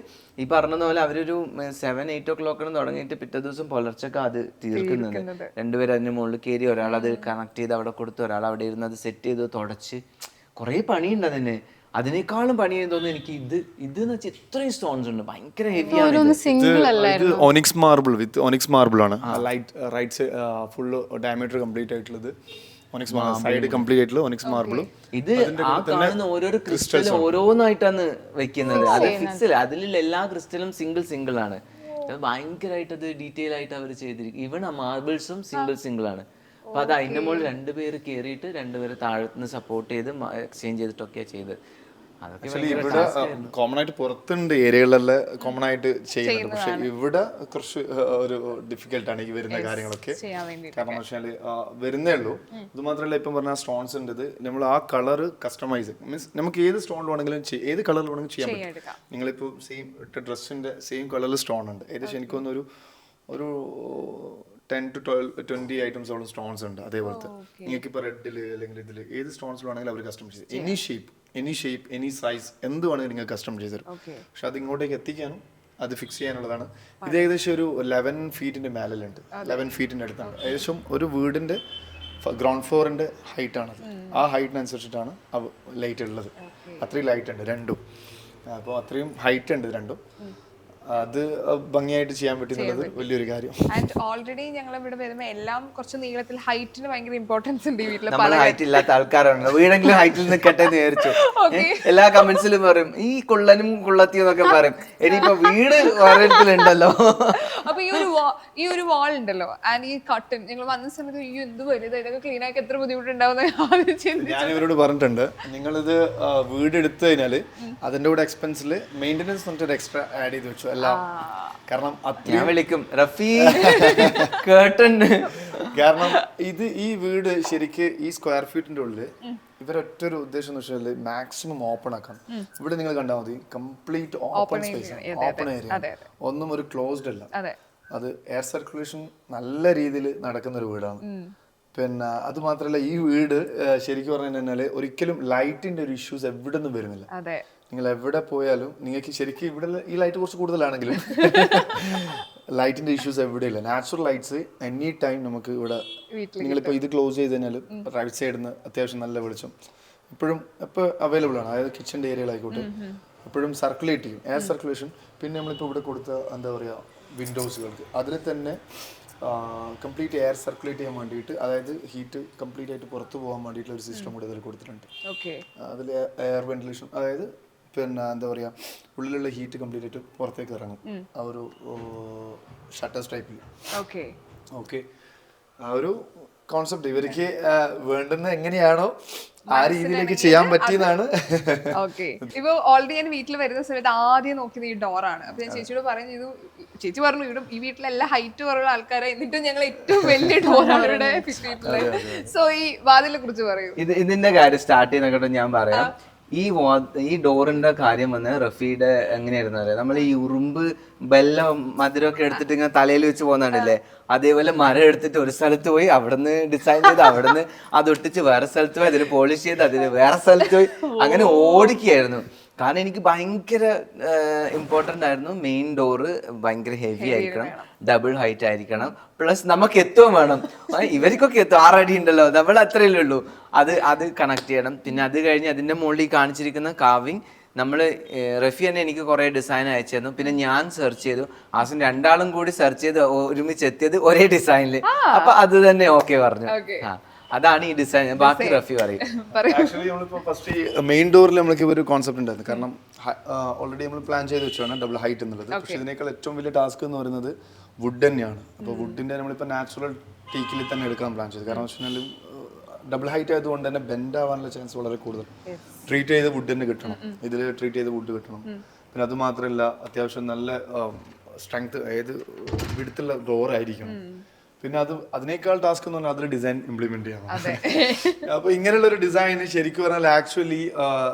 ഈ പറഞ്ഞ പോലെ അവരൊരു 7-8 o'clock തുടങ്ങിയിട്ട് പിറ്റേ ദിവസം പുലർച്ചൊക്കെ അത് തീർക്കുന്നത്. 2 പേര് അതിന്റെ മുകളിൽ കയറി, ഒരാളത് കണക്ട് ചെയ്ത് അവിടെ കൊടുത്ത്, ഒരാൾ അവിടെ ഇരുന്ന് അത് സെറ്റ് ചെയ്ത് തുടച്ച് കുറേ പണിയുണ്ട് അതിന്. അതിനേക്കാളും പണി തോന്നുന്നു എനിക്ക് ഇതെന്ന് വെച്ചാൽ ഇത്രയും സ്റ്റോൺസ് ഉണ്ട്, ഭയങ്കര ഹെവിയാണ്. ഓണിക്സ് മാർബിൾ വിത്ത് ഓണിക്സ് മാർബിൾ ആണ്. റൈറ്റ് ഫുള്ള് ഡയമീറ്റർ കംപ്ലീറ്റ് ആയിട്ടുള്ളത് ഓണിക്സ് മാർബിൾ, സൈഡ് കംപ്ലീറ്റ് ആയിട്ടുള്ള ഓണിക്സ് മാർബിളും. ഇത് ആ കാണുന്ന ഓരോരോ ക്രിസ്റ്റലും ഓരോന്നായിട്ടാണ് വെക്കുന്നത്. അത് ഫിക്സ് അതിലുള്ള എല്ലാ ക്രിസ്റ്റലും സിംഗിൾ ആണ്. ഭയങ്കരമായിട്ട് അത് ഡീറ്റെയിൽ ആയിട്ട് അവർ ചെയ്തിരിക്കും. ഈവൻ ആ മാർബിൾസും സിംഗിൾ ആണ്. അപ്പൊ അത് അതിന്റെ മുകളിൽ 2 പേര് കയറിയിട്ട് 2 പേര് താഴത്തുനിന്ന് സപ്പോർട്ട് ചെയ്ത് എക്സ്ചേഞ്ച് ചെയ്തിട്ടൊക്കെയാണ് ചെയ്തത്. ഇവിടെ കോമൺ ആയിട്ട് പുറത്തുണ്ട് ഏരിയകളിലെല്ലാം കോമൺ ആയിട്ട് ചെയ്യുന്നുണ്ട്. പക്ഷെ ഇവിടെ കുറച്ച് ഒരു ഡിഫിക്കൽട്ടാണ് ഈ വരുന്ന കാര്യങ്ങളൊക്കെ. കാരണം വെച്ചാൽ വരുന്നേ ഉള്ളൂ. ഇത് മാത്രമല്ല ഇപ്പം പറഞ്ഞ സ്റ്റോൺസ് ഉണ്ട്, ഇത് നമ്മൾ ആ കളർ കസ്റ്റമൈസ് മീൻസ് നമുക്ക് ഏത് സ്റ്റോൺ വേണമെങ്കിലും ഏത് കളറിൽ വേണമെങ്കിലും ചെയ്യാൻ പറ്റും. നിങ്ങളിപ്പോൾ സെയിം ഇട്ട ഡ്രസ്സിന്റെ സെയിം കളറിൽ സ്റ്റോൺ ഉണ്ട്. ഏകദേശം എനിക്കൊന്നൊരു 10 to 20 ഐറ്റംസോളം സ്റ്റോൺസ് ഉണ്ട്. അതേപോലത്തെ നിങ്ങൾക്ക് ഇപ്പോൾ റെഡില് അല്ലെങ്കിൽ ഇതിൽ ഏത് സ്റ്റോൺസ് വേണമെങ്കിലും അവർ കസ്റ്റമൈസ് ചെയ്യും. എനി ഷേപ്പ് എനി സൈസ് എന്ത് വേണമെങ്കിലും നിങ്ങൾ കസ്റ്റം ചെയ്ത് തരും. പക്ഷെ അത് ഇങ്ങോട്ടേക്ക് എത്തിക്കാനും അത് ഫിക്സ് ചെയ്യാനുള്ളതാണ്. ഇത് ഏകദേശം ഒരു 11 feet മേലുണ്ട്, 11 feet അടുത്താണ്. ഏകദേശം ഒരു വീടിന്റെ ഗ്രൗണ്ട് ഫ്ലോറിന്റെ ഹൈറ്റ് ആണത്. ആ ഹൈറ്റിനനുസരിച്ചിട്ടാണ് ലൈറ്റ് ഉള്ളത്. അത്രയും ലൈറ്റ് ഉണ്ട് രണ്ടും. അപ്പോൾ അത്രയും ഹൈറ്റ് ഉണ്ട് രണ്ടും. അത് ഭംഗിയായിട്ട് ചെയ്യാൻ പറ്റുന്നത് വലിയൊരു കാര്യം. ആൻഡ് ഓൾറെഡി ഞങ്ങൾ ഇവിടെ വരുമ്പോൾ എല്ലാം കുറച്ച് നീളത്തിൽ ഹൈറ്റിന് ഭയങ്കര ഇമ്പോർട്ടൻസ് ഉണ്ട്. ഈ വീട്ടിൽ ഹൈറ്റ് ഇല്ലാത്ത ആൾക്കാരാണ്, വീടെങ്കിലും ഹൈറ്റിൽ നിൽക്കട്ടെ എന്ന് വിചാരിച്ചു. എല്ലാ കമന്റ്സിലും പറയും ഈ കുള്ളനും കുള്ളത്തിയും എന്നൊക്കെ പറയും. ഇനിയിപ്പോ വീട് ഓരോരുത്തരുണ്ടല്ലോ. അപ്പൊ ഈ ഒരു വാൾ ഉണ്ടല്ലോ ആൻഡ് ഈ കട്ടൻ ഞങ്ങൾ വന്ന സമയത്ത് ഈ എന്ത് വലുത്, ഇതൊക്കെ ക്ലീൻ ആക്കി എത്ര ബുദ്ധിമുട്ടുണ്ടാവുന്ന ഞാൻ ഇവരോട് പറഞ്ഞിട്ടുണ്ട്. നിങ്ങളിത് വീട് എടുത്തു കഴിഞ്ഞാല് അതിന്റെ കൂടെ എക്സ്പെൻസിൽ മെയിൻ്റെനൻസ് പറഞ്ഞിട്ട് എക്സ്ട്രാ ആഡ് ചെയ്ത് വെച്ചു. എല്ലാം. കാരണം ഞാൻ വിളിക്കും റഫീ കേട്ടൺ. കാരണം ഈ വീട് ശരിക്ക് ഈ സ്ക്വയർ ഫീറ്റിന്റെ ഉള്ളിൽ ഇവരൊറ്റൊരു ഉദ്ദേശം എന്ന് വെച്ചാൽ മാക്സിമം ഓപ്പൺ ആക്കണം. ഇവിടെ നിങ്ങൾ കണ്ടാൽ മതി, complete open space, open area, ഒന്നും ഒരു ക്ലോസ്ഡ് അല്ല. അത് എയർ സർക്കുലേഷൻ നല്ല രീതിയിൽ നടക്കുന്ന ഒരു വീടാണ്. പിന്നെ അത് മാത്രമല്ല ഈ വീട് ശരിക്കും പറഞ്ഞു കഴിഞ്ഞാൽ ഒരിക്കലും ലൈറ്റിന്റെ ഒരു ഇഷ്യൂസ് എവിടെ നിന്നും വരുന്നില്ല. നിങ്ങൾ എവിടെ പോയാലും നിങ്ങൾക്ക് ശരിക്കും ഇവിടെ ഈ ലൈറ്റ് കുറച്ച് കൂടുതലാണെങ്കിലും ലൈറ്റിന്റെ ഇഷ്യൂസ് എവിടെയില്ല. നാച്ചുറൽ ലൈറ്റ്സ് എനി ടൈം നമുക്ക് ഇവിടെ, നിങ്ങളിപ്പോൾ ഇത് ക്ലോസ് ചെയ്ത് കഴിഞ്ഞാൽ റൈറ്റ് സൈഡിൽ നിന്ന് അത്യാവശ്യം നല്ല വെളിച്ചം എപ്പോഴും അവൈലബിൾ ആണ്. അതായത് കിച്ചൻ്റെ ഏരിയയിലായിക്കോട്ടെ എപ്പോഴും സർക്കുലേറ്റ് ചെയ്യും, എയർ സർക്കുലേഷൻ. പിന്നെ നമ്മളിപ്പോൾ ഇവിടെ കൊടുത്ത എന്താ പറയുക വിൻഡോസുകൾക്ക് അതിൽ തന്നെ കംപ്ലീറ്റ് എയർ സർക്കുലേറ്റ് ചെയ്യാൻ വേണ്ടിയിട്ട്, അതായത് ഹീറ്റ് കംപ്ലീറ്റ് ആയിട്ട് പുറത്തു പോകാൻ വേണ്ടിയിട്ടുള്ള ഒരു സിസ്റ്റം കൂടി അതിൽ കൊടുത്തിട്ടുണ്ട്. അതിൽ എയർ വെന്റിലേഷൻ, അതായത് പിന്നെ എന്താ പറയുക ഉള്ളിലുള്ള ഹീറ്റ് കംപ്ലീറ്റ് ആയിട്ട് പുറത്തേക്ക് ഇറങ്ങും ആ ഒരു ഷട്ടേഴ്സ് ടൈപ്പിൽ. ഓക്കെ, ആ ഒരു കോൺസെപ്റ്റ് ഇവർക്ക് വേണ്ടുന്ന എങ്ങനെയാണോ ആ രീതിയിലേക്ക് ചെയ്യാൻ പറ്റിയതാണ്. ഇപ്പൊ ഓൾറെഡി ഞാൻ വീട്ടിൽ വരുന്ന സമയത്ത് ആദ്യം നോക്കിയത് ഈ ഡോറാണ്. അപ്പൊ ഞാൻ ചേച്ചിയോട് പറഞ്ഞു ചെയ്തു, ചേച്ചി പറഞ്ഞു ഇവിടെ ഈ വീട്ടിലെല്ലാം ഹൈറ്റ് കുറവുള്ള ആൾക്കാരെ, എന്നിട്ടും ഞങ്ങൾ ഏറ്റവും വലിയ ഡോറാണ് ഇവിടെ ഫിറ്റ് ചെയ്തിട്ടുള്ളത്. സോ ഈ വാതിലിനെ കുറിച്ച് പറയൂ. ഇതിന്റെ കാര്യം സ്റ്റാർട്ട് ചെയ്യുന്ന കേട്ടോ ഞാൻ പറയാം. ഈ ഡോറിന്റെ കാര്യം വന്ന് റഫീയുടെ എങ്ങനെയായിരുന്നു അറിയാം, നമ്മൾ ഈ ഉറുമ്പ് ബെല്ലം മധുരമൊക്കെ എടുത്തിട്ട് ഇങ്ങനെ തലയിൽ വെച്ച് പോകുന്നുണ്ടല്ലേ, അതേപോലെ മരം എടുത്തിട്ട് ഒരു സ്ഥലത്ത് പോയി അവിടുന്ന് ഡിസൈൻ ചെയ്ത് അവിടുന്ന് അതൊട്ടിച്ച് വേറെ സ്ഥലത്ത് പോയി അതിന് പോളിഷ് ചെയ്ത് അതിന് വേറെ സ്ഥലത്ത് പോയി അങ്ങനെ ഓടിക്കുകയായിരുന്നു. കാരണം എനിക്ക് ഭയങ്കര ഇമ്പോർട്ടൻ്റ് ആയിരുന്നു മെയിൻ ഡോറ് ഭയങ്കര ഹെവി ആയിരിക്കണം, ഡബിൾ ഹൈറ്റ് ആയിരിക്കണം, പ്ലസ് നമുക്ക് എത്തുകയും വേണം. ഇവർക്കൊക്കെ എത്തും 6 അടി ഉണ്ടല്ലോ, നമ്മൾ അത്രയല്ലേ ഉള്ളൂ. അത് കണക്ട് ചെയ്യണം. പിന്നെ അത് കഴിഞ്ഞ് അതിൻ്റെ മുകളിൽ കാണിച്ചിരിക്കുന്ന കാവിങ് നമ്മൾ റഫി തന്നെ എനിക്ക് കുറേ ഡിസൈൻ അയച്ചു തന്നു. പിന്നെ ഞാൻ സെർച്ച് ചെയ്തു, ആസിൻ രണ്ടാളും കൂടി സെർച്ച് ചെയ്ത് ഒരുമിച്ച് എത്തിയത് ഒരേ ഡിസൈനിൽ. അപ്പൊ അത് തന്നെ ഓക്കെ പറഞ്ഞു. അതാണ് ഈ ഡിസൈൻ. ബാക്കി റഫി പറയും. ആക്ച്വലി നമ്മളിപ്പോൾ ഫസ്റ്റ് ഈ മെയിൻ ഡോറിൽ നമ്മൾക്ക് ഒരു കോൺസെപ്റ്റ് ഉണ്ടായിരുന്നു. കാരണം ഓൾറെഡി നമ്മൾ പ്ലാൻ ചെയ്ത് വെച്ചാണ് ഡബിൾ ഹൈറ്റ് എന്നുള്ളത്. പക്ഷെ ഇതിനേക്കാൾ ഏറ്റവും വലിയ ടാസ്ക് എന്ന് പറയുന്നത് വുഡ് തന്നെയാണ്. അപ്പോൾ വുഡിന്റെ നമ്മളിപ്പോൾ നാച്ചുറൽ ടീക്കിൽ തന്നെ എടുക്കാൻ പ്ലാൻ ചെയ്തു. കാരണം വെച്ച് കഴിഞ്ഞാൽ ഡബിൾ ഹൈറ്റ് ആയതുകൊണ്ട് തന്നെ ബെൻഡ് ആവാനുള്ള ചാൻസ് വളരെ കൂടുതൽ. ട്രീറ്റ് ചെയ്ത വുഡ് തന്നെ കിട്ടണം, ഇതിൽ ട്രീറ്റ് ചെയ്ത വുഡ് കിട്ടണം. പിന്നെ അത് മാത്രമല്ല അത്യാവശ്യം നല്ല സ്ട്രെങ്ത്, ഏത് വിടുത്തുള്ള ഡോർ ആയിരിക്കണം. പിന്നെ അതിനേക്കാൾ ടാസ്ക് എന്ന് പറഞ്ഞാൽ അതിൽ ഡിസൈൻ ഇംപ്ലിമെന്റ് ചെയ്യണം. അപ്പൊ ഇങ്ങനെയുള്ള ഒരു ഡിസൈൻ ശരിക്കും പറഞ്ഞാൽ ആക്ച്വലി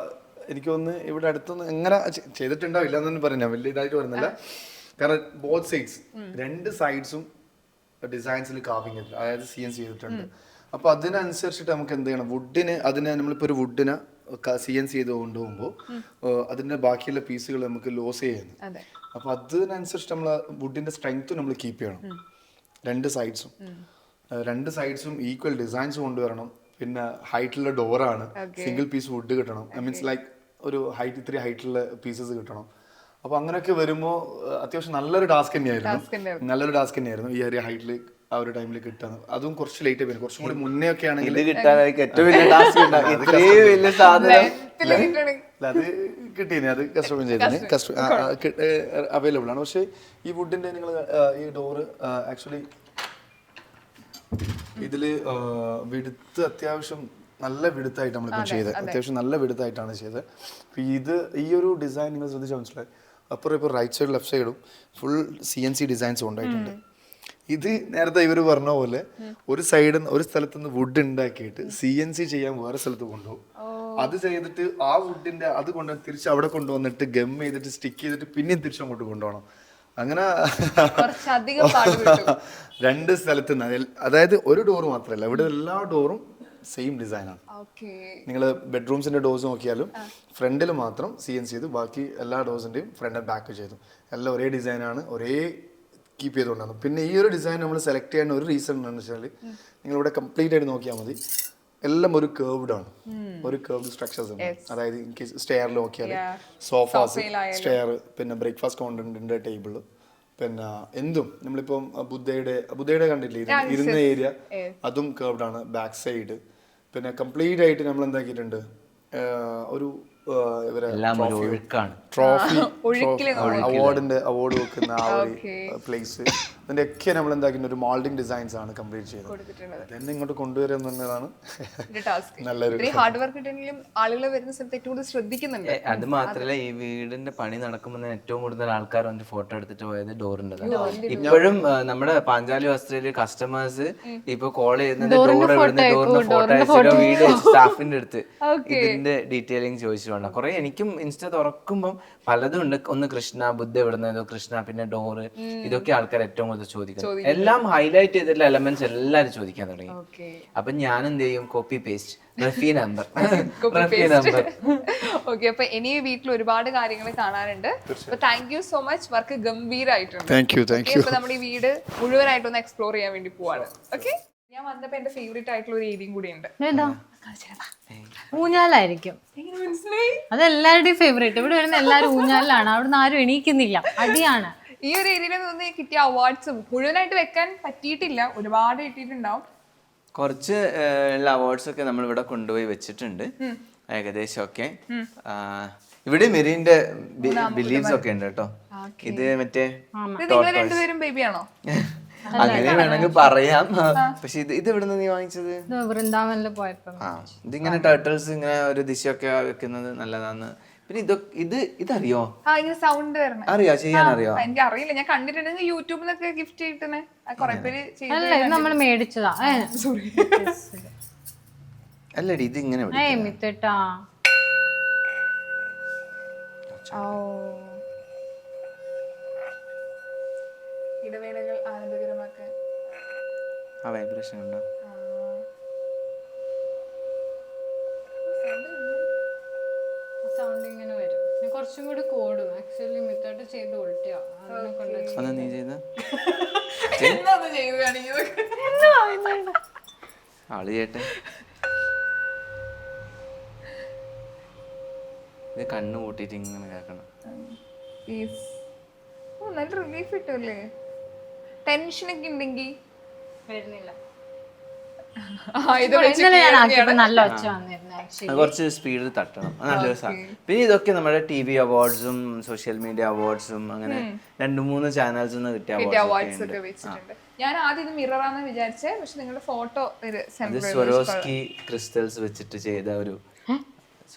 എനിക്ക് തോന്നുന്നു ഇവിടെ അടുത്തൊന്നും എങ്ങനെ ചെയ്തിട്ടുണ്ടാവില്ല എന്നൊന്നും പറഞ്ഞാൽ വലിയ ഇതായിട്ട് വരുന്നില്ല. കാരണം ബോത്ത് സൈഡ്സ്, രണ്ട് സൈഡ്സും ഡിസൈൻസിൽ കാവിങ് ചെയ്തിട്ടുണ്ട്, അതായത് CNC ചെയ്തിട്ടുണ്ട്. അപ്പൊ അതിനനുസരിച്ചിട്ട് നമുക്ക് എന്ത് ചെയ്യണം, അതിനെ നമ്മളിപ്പോ ഒരു വുഡിനെ CNC ചെയ്ത് കൊണ്ടുപോകുമ്പോൾ അതിന്റെ ബാക്കിയുള്ള പീസുകൾ നമുക്ക് ലോസ് ചെയ്യുന്നു. അപ്പൊ അതിനനുസരിച്ച് നമ്മൾ വുഡിന്റെ സ്ട്രെങ്ത്തും നമ്മൾ കീപ്പ് ചെയ്യണം. രണ്ട് സൈഡ്സും ഈക്വൽ ഡിസൈൻസ് കൊണ്ടുവരണം. പിന്നെ ഹൈറ്റുള്ള ഡോറാണ്, സിംഗിൾ പീസ് വുഡ് കിട്ടണം. മീൻസ് ലൈക്ക് ഒരു ഇത്തിരി ഹൈറ്റുള്ള പീസസ് കിട്ടണം. അപ്പൊ അങ്ങനെയൊക്കെ വരുമ്പോൾ അത്യാവശ്യം നല്ലൊരു ടാസ്ക് തന്നെയായിരുന്നു ഈ ഒരു ഹൈറ്റിൽ ആ ഒരു ടൈമിൽ കിട്ടാൻ. അതും കുറച്ച് ലേറ്റ് ആയി, കുറച്ചും കൂടി മുന്നേ ഒക്കെ ആണെങ്കിൽ അത് കിട്ടിയത്, അത് കസ്റ്റമൈസ് ചെയ്തതിന് അവൈലബിൾ ആണ്. പക്ഷെ ഈ വുഡിന്റെ നിങ്ങൾ ഈ ഡോറ് ആക്ച്വലി ഇതില് വിടുത്ത് അത്യാവശ്യം നല്ല വിടുത്തായിട്ട് നമ്മളിപ്പോൾ ചെയ്തത്, അത്യാവശ്യം നല്ല വിടുത്തായിട്ടാണ് ചെയ്തത്. ഈ ഒരു ഡിസൈൻ നിങ്ങൾ ശ്രദ്ധിച്ചാൽ മനസ്സിലായി, അപ്പുറം ഇപ്പോൾ റൈറ്റ് സൈഡ് ലെഫ്റ്റ് സൈഡും ഫുൾ CNC ഡിസൈൻസ് ഉണ്ടായിട്ടുണ്ട്. ഇത് നേരത്തെ ഇവർ പറഞ്ഞ പോലെ ഒരു സ്ഥലത്ത് നിന്ന് വുഡ് ഉണ്ടാക്കിയിട്ട് CNC ചെയ്യാൻ വേറെ സ്ഥലത്ത് കൊണ്ടുപോകും. അത് ചെയ്തിട്ട് ആ വുഡിന്റെ അത് തിരിച്ച് അവിടെ കൊണ്ടുവന്നിട്ട് ഗം ചെയ്തിട്ട് സ്റ്റിക്ക് ചെയ്തിട്ട് പിന്നെയും തിരിച്ചങ്ങോട്ട് കൊണ്ടുപോകണം. അങ്ങനെ രണ്ട് സ്ഥലത്ത് നിന്ന്, അതായത് ഒരു ഡോർ മാത്രമല്ല, ഇവിടെ എല്ലാ ഡോറും സെയിം ഡിസൈനാണ്. നിങ്ങൾ ബെഡ്റൂംസിന്റെ ഡോർസ് നോക്കിയാലും ഫ്രണ്ടിൽ മാത്രം CNC ചെയ്തു, ബാക്കി എല്ലാ ഡോർസിന്റെയും ഫ്രണ്ട് ആൻഡ് ബാക്ക് ചെയ്തു. എല്ലാം ഒരേ ഡിസൈനാണ്, ഒരേ കീപ്പ് ചെയ്തുകൊണ്ടാണ്. പിന്നെ ഈ ഒരു ഡിസൈൻ നമ്മൾ സെലക്ട് ചെയ്യാൻ ഒരു റീസൺ എന്താണെന്ന് വെച്ചാൽ നിങ്ങളിവിടെ കംപ്ലീറ്റ് ആയിട്ട് നോക്കിയാൽ മതി, എല്ലാം ഒരു കേർവ്ഡ് ആണ്, ഒരു കേർവ്ഡ് സ്ട്രക്ചേഴ്സ് ഉണ്ട്. അതായത് ഇൻ കേസ് സ്റ്റെയറിൽ നോക്കിയാൽ സോഫാസ്, സ്റ്റെയർ, പിന്നെ ബ്രേക്ക്ഫാസ്റ്റ് കൗണ്ടറിന്റെ ടേബിൾ, പിന്നെ എന്തും നമ്മളിപ്പം ബുദ്ധയുടെ കണ്ടില്ലേ ഇരുന്ന ഏരിയ, അതും കേർവ്ഡ് ആണ്. ബാക്ക് സൈഡ് പിന്നെ കംപ്ലീറ്റ് ആയിട്ട് നമ്മൾ എന്താക്കിയിട്ടുണ്ട്, ഒരു ട്രോഫി ഒഴുക്കില് അവാർഡ് വെക്കുന്ന ആ ഒരു പ്ലേസ് അതിന്റെ ഒക്കെ നമ്മൾ എന്താക്കിയിട്ട് ഒരു മോൾഡിംഗ് ഡിസൈൻസ് ആണ് കംപ്ലീറ്റ് ചെയ്തത്. എന്നെ ഇങ്ങോട്ട് കൊണ്ടുവരിക എന്നുള്ളതാണ് നല്ലൊരു ഹാർഡ് വർക്ക് ഇട്ടെങ്കിലും ആളുകൾ വരുന്ന സ്ഥലത്ത് ഏറ്റവും കൂടുതൽ ശ്രദ്ധിക്കുന്നുണ്ട്. അത് മാത്രല്ല ഈ വീടിന്റെ പണി നടക്കുമ്പോൾ ഏറ്റവും കൂടുതൽ ആൾക്കാർ വന്ന് ഫോട്ടോ എടുത്തിട്ട് പോയത് ഡോറിന്റെ. ഇപ്പോഴും നമ്മുടെ പാഞ്ചാലി വസ്ത്രയില് കസ്റ്റമേഴ്സ് ഇപ്പൊ കോൾ ചെയ്യുന്നത് ഡോറിന്റെ ഫോട്ടോ അയച്ചിട്ടോ വീഡിയോ സ്റ്റാഫിന്റെ അടുത്ത് ഇതിന്റെ ഡീറ്റെയിലിംഗ് ചോദിച്ചിട്ടുണ്ട്. കുറെ എനിക്കും ഇൻസ്റ്റ തുറക്കുമ്പോൾ പലതും ഉണ്ട്. ഒന്ന് കൃഷ്ണ ബുദ്ധ ഇവിടുന്നതോ കൃഷ്ണ, പിന്നെ ഡോറ്, ഇതൊക്കെ ആൾക്കാർ ഏറ്റവും കൂടുതൽ ചോദിക്കുന്നത്. എല്ലാം ഹൈലൈറ്റ് ചെയ്തിട്ടുള്ള എലമെന്റ്സ് എല്ലാരും ചോദിക്കാൻ തുടങ്ങി. അപ്പൊ ഞാൻ എന്ത് ചെയ്യും, copy paste Rafi number. Okay, അപ്പൊ ഇനി വീട്ടിൽ ഒരുപാട് കാര്യങ്ങൾ കാണാനുണ്ട്. അപ്പൊ thank you so much, work ഗംഭീരായിട്ടുണ്ട്. അപ്പൊ നമ്മുടെ ഈ വീട് മുഴുവനായിട്ടൊന്ന് എക്സ്പ്ലോർ ചെയ്യാൻ വേണ്ടി പോവാണ്. ഓക്കെ, ഞാൻ വന്നപ്പോ എന്റെ ഫേവറേറ്റ് ആയിട്ടുള്ള ഒരു ഏരിയയും കൂടി ഉണ്ട്. ഊഞ്ഞാലായിരിക്കും. അതെല്ലാവരുടെയും ഫേവറേറ്റ്. ഇവിടെ വരുന്ന എല്ലാവരും ഊഞ്ഞാലാണ്. അവിടുന്ന് ആരും എണീക്കുന്നില്ല, അടിയാണ്. ഈ ഒരു ഏരിയയിൽ നിന്ന് കിട്ടിയ അവാർഡ്സും മുഴുവനായിട്ട് വെക്കാൻ പറ്റിയിട്ടില്ല, ഒരുപാട് കിട്ടിയിട്ടുണ്ടാവും. കുറച്ച് ഉള്ള അവാർഡ്സ് ഒക്കെ നമ്മൾ ഇവിടെ കൊണ്ടുപോയി വെച്ചിട്ടുണ്ട് ഏകദേശം ഒക്കെ. ഇവിടെ മെരീന്റെ ബിലീവ്സ് ഒക്കെ ഉണ്ട് കേട്ടോ. ഇത് മറ്റേ നിങ്ങൾ രണ്ടുപേരും ബേബിയാണോ? അങ്ങനെ വേണമെങ്കിൽ പറയാം. പക്ഷെ ഇത് എവിടെ നിന്ന് നീ വാങ്ങിച്ചത്? വൃന്ദാവനിൽ പോയപ്പോ. ഇതിങ്ങനെ ടർട്ടിൽസ് ഇങ്ങനെ ഒരു ദിശയൊക്കെ വെക്കുന്നത് നല്ലതാന്ന്. പിന്നെ ഇതറിയോ? സൗണ്ട് അറിയോ, ചെയ്യാൻ അറിയോ? എനിക്ക് അറിയില്ല, ഞാൻ കണ്ടിട്ടുണ്ടെങ്കിൽ യൂട്യൂബിൽ നിന്നൊക്കെ ഗിഫ്റ്റ് കിട്ടുന്നേ കുറെ പേര്. അല്ല, ഇത് നമ്മൾ മേടിച്ചതാ. അല്ലടി, ഇത് ഇങ്ങനെ മിത്തട്ടാ. ഇടവേളകൾ ആനന്ദകരമാക്കാൻ ആ വൈബ്രേഷൻ ഉണ്ടോ? സൗണ്ട് ഇങ്ങനെ വരും. കുറച്ചും കൂടി കോടും. ആക്ച്വലി മിത്തോട്ട് ചെയ്ത് ഉൾട്ടിയാ. നീ ചെയ്ത ആള് ചേട്ടെ. ഇത് കണ്ണ് കൂട്ടിട്ട് ഇങ്ങനെ കേക്കണം. നല്ല റിലീഫ് കിട്ടുമല്ലേ? ടെൻഷനൊക്കെ ഉണ്ടെങ്കിൽ വരുന്നില്ല. നല്ല കുറച്ച് സ്പീഡിൽ തട്ടണം, നല്ലൊരു സാധനം. പിന്നെ ഇതൊക്കെ നമ്മുടെ TV അവാർഡ്സും സോഷ്യൽ മീഡിയ അവാർഡ്സും അങ്ങനെ 2-3 ചാനൽസ് കിട്ടിയ അവാർഡ്സ് ഒക്കെ വെച്ചിട്ടുണ്ട്. ഞാൻ ആദ്യം ഇത് മിററാന്ന് വിചാരിച്ചേ, പക്ഷെ നിങ്ങളുടെ ഫോട്ടോ സ്വരോസ്കി ക്രിസ്റ്റൽസ് വെച്ചിട്ട് ചെയ്ത ഒരു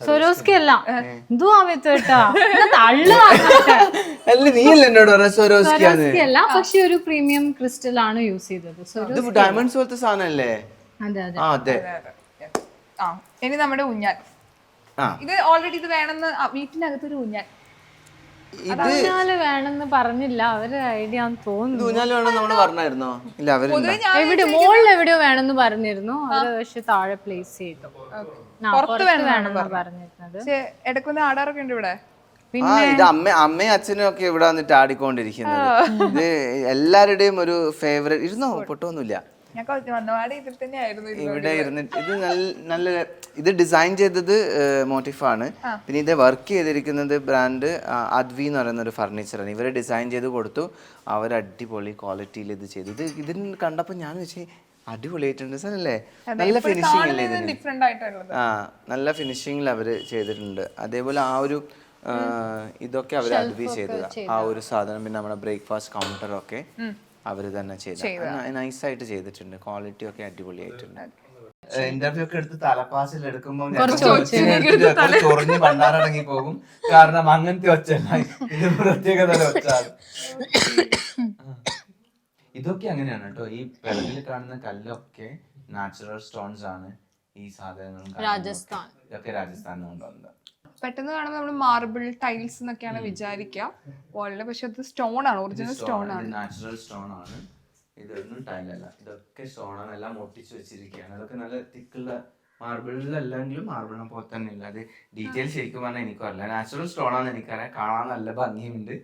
സ്വരോസ്കി അല്ല. അല്ല, നീ അല്ല എന്നോട് പറഞ്ഞ സ്വരോസ്കി അല്ല, പക്ഷെ ഒരു പ്രീമിയം ക്രിസ്റ്റൽ ആണ് യൂസ് ചെയ്തത്. ഡയമണ്ട്സ് പോലത്തെ സാധനല്ലേ? അതെ. ഇനി നമ്മുടെ ഊഞ്ഞാൽ. ഇത് ഓൾറെഡി ഇത് വേണമെന്ന് വീട്ടിനകത്തൊരു ഊഞ്ഞാൽ ഊഞ്ഞാല് വേണമെന്ന് പറഞ്ഞില്ല അവര്. ഐഡിയ തോന്നുന്നു. ഊഞ്ഞാല് വേണം നമ്മള് പറഞ്ഞായിരുന്നോ? ഇല്ല, അവര് എവിടെ മുകളിൽ എവിടെയോ വേണമെന്ന് പറഞ്ഞിരുന്നു. അവര് പക്ഷെ താഴെ പ്ലേസ് ചെയ്തു. പുറത്ത് വേണമെന്ന് പറഞ്ഞിരുന്നത്. എടുക്കുന്ന ആടാറൊക്കെ ഉണ്ട് ഇവിടെ. ഇത് അമ്മയും അച്ഛനും ഒക്കെ ഇവിടെ വന്നിട്ട് ആടിക്കൊണ്ടിരിക്കുന്നത്. ഇത് എല്ലാവരുടെയും ഒരു ഫേവറേറ്റ്. ഇരുന്നോ, പൊട്ടൊന്നുമില്ല. ഇവിടെ ഇരുന്നിട്ട് ഇത് നല്ല ഇത് ഡിസൈൻ ചെയ്തത് മോട്ടിഫാണ്. പിന്നെ ഇത് വർക്ക് ചെയ്തിരിക്കുന്നത് ബ്രാൻഡ് അദ്വി എന്ന് പറയുന്ന ഒരു ഫർണിച്ചറാണ്. ഇവരെ ഡിസൈൻ ചെയ്ത് കൊടുത്തു. അവർ അടിപൊളി ക്വാളിറ്റിയിൽ ഇത് ചെയ്തു. ഇതിന് കണ്ടപ്പോൾ ഞാൻ വെച്ചാൽ അടിപൊളിയായിട്ടുണ്ട് സാറല്ലേ. നല്ല ഫിനിഷിംഗ് അല്ലേ ഇതിന്? നല്ല ഫിനിഷിംഗിൽ അവര് ചെയ്തിട്ടുണ്ട്. അതേപോലെ ആ ഒരു ഇതൊക്കെ അവർ അദ്വി ചെയ്തതാ, ആ ഒരു സാധനം. പിന്നെ നമ്മുടെ ബ്രേക്ക്ഫാസ്റ്റ് കൗണ്ടറൊക്കെ അവര് തന്നെ ചെയ്ത നൈസായിട്ട് ചെയ്തിട്ടുണ്ട്. ക്വാളിറ്റി ഒക്കെ അടിപൊളിയായിട്ടുണ്ട്. ഇന്റർവ്യൂ ഒക്കെ എടുത്ത് തലപ്പാസിൽ എടുക്കുമ്പോൾ ചൊറിഞ്ഞ് ഭണ്ടാറടങ്ങി പോകും. കാരണം അങ്ങനത്തെ ഒച്ച ഇത് പ്രത്യേക തരം ഒച്ച. ഇതൊക്കെ അങ്ങനെയാണ് കേട്ടോ. ഈ വെള്ളത്തിൽ കാണുന്ന കല്ലൊക്കെ നാച്ചുറൽ സ്റ്റോൺസ് ആണ്. ഈ സാധനങ്ങളും രാജസ്ഥാൻ, ഇതൊക്കെ രാജസ്ഥാനിൽ കൊണ്ടുവന്നത്. പെട്ടെന്ന് കാണുമ്പോൾ നമ്മൾ മാർബിൾ ടൈൽസ് എന്നൊക്കെയാണ് വിചാരിക്കാം വാളില്, പക്ഷെ അത് സ്റ്റോൺ ആണ്, ഒറിജിനൽ സ്റ്റോൺ ആണ്, നാച്ചുറൽ സ്റ്റോൺ ആണ്. ഇതൊന്നും ടൈലല്ല, ഇതൊക്കെ സ്റ്റോൺ ആണ്. എല്ലാം ഒട്ടിച്ചു വെച്ചിരിക്കുകയാണ്. അതൊക്കെ നല്ല തിക്കുള്ള മാർബിളിലല്ലെങ്കിലും മാർബിളിനെ പോലെ തന്നെ ഇല്ല. അത് ഡീറ്റെയിൽ ശരിക്കും പറഞ്ഞാൽ എനിക്കും അറിയില്ല. നാച്ചുറൽ സ്റ്റോൺ ആണെന്ന് എനിക്കറിയാം. കാണാൻ നല്ല ഭംഗിയുണ്ട്.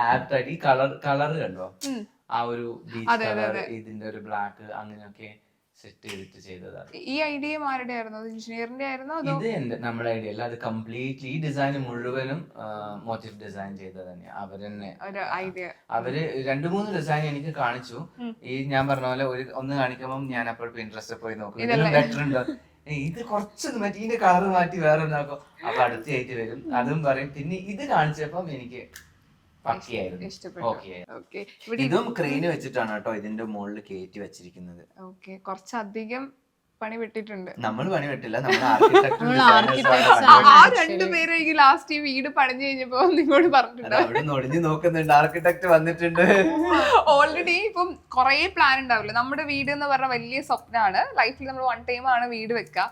ആപ്റ്റായിട്ട് ഈ കളർ കണ്ടോ, ആ ഒരു ബീച്ച് കളർ, ഇതിന്റെ ഒരു ബ്ലാക്ക്, അങ്ങനെയൊക്കെ സെറ്റ് ചെയ്തിട്ട് ചെയ്തതാണ്. ഈ ഐഡിയ ആരുടെ ആയിരുന്നു? എഞ്ചിനീയറിന്റെ ആയിരുന്നോ? ഇത് നമ്മുടെ ഐഡിയ അല്ല, അത് കംപ്ലീറ്റ്ലി ഈ ഡിസൈൻ മുഴുവനും മോട്ടീവ് ഡിസൈൻ ചെയ്തത് തന്നെയാണ്. അവര് 2-3 ഡിസൈൻ എനിക്ക് കാണിച്ചു. ഈ ഞാൻ പറഞ്ഞ പോലെ ഒന്ന് കാണിക്കുമ്പോൾ ഞാൻ അപ്പോൾ ഇൻട്രസ്റ്റ് പോയി നോക്കും, ഇതിലും ബെറ്റർ ഉണ്ടോ, ഇത് കുറച്ചൊന്ന് മറ്റേ ഇതിന്റെ കളർ മാറ്റി വേറെ ഒന്നാക്കും. അപ്പൊ അടുത്തായിട്ട് വരും, അതും പറയും. പിന്നെ ഇത് കാണിച്ചപ്പം എനിക്ക് പക്കയായിരുന്നു, ഓക്കെ. ഓക്കെ, ഇതും ക്രെയിന് വെച്ചിട്ടാണ് കേട്ടോ ഇതിന്റെ മുകളിൽ കയറ്റി വെച്ചിരിക്കുന്നത്. ഓക്കെ, കുറച്ചധികം പണി വിട്ടിട്ടുണ്ട്. നമ്മൾ പണി വെട്ടില്ല, ആ രണ്ടുപേരും എനിക്ക് ലാസ്റ്റ് ഈ വീട് പണിഞ്ഞു കഴിഞ്ഞപ്പോ നിങ്ങളോട് പറഞ്ഞിട്ടുണ്ട്, അവിടെ ഒളിഞ്ഞു നോക്കുന്നുണ്ട്, ആർക്കിടെക്ട് വന്നിട്ടുണ്ട്. ഓൾറെഡി ഇപ്പം കുറെ പ്ലാൻ ഉണ്ടാവില്ല. നമ്മുടെ വീട് എന്ന് പറഞ്ഞ വലിയ സ്വപ്നമാണ്. ലൈഫിൽ നമ്മൾ വൺ ടൈം ആണ് വീട് വെക്കുക.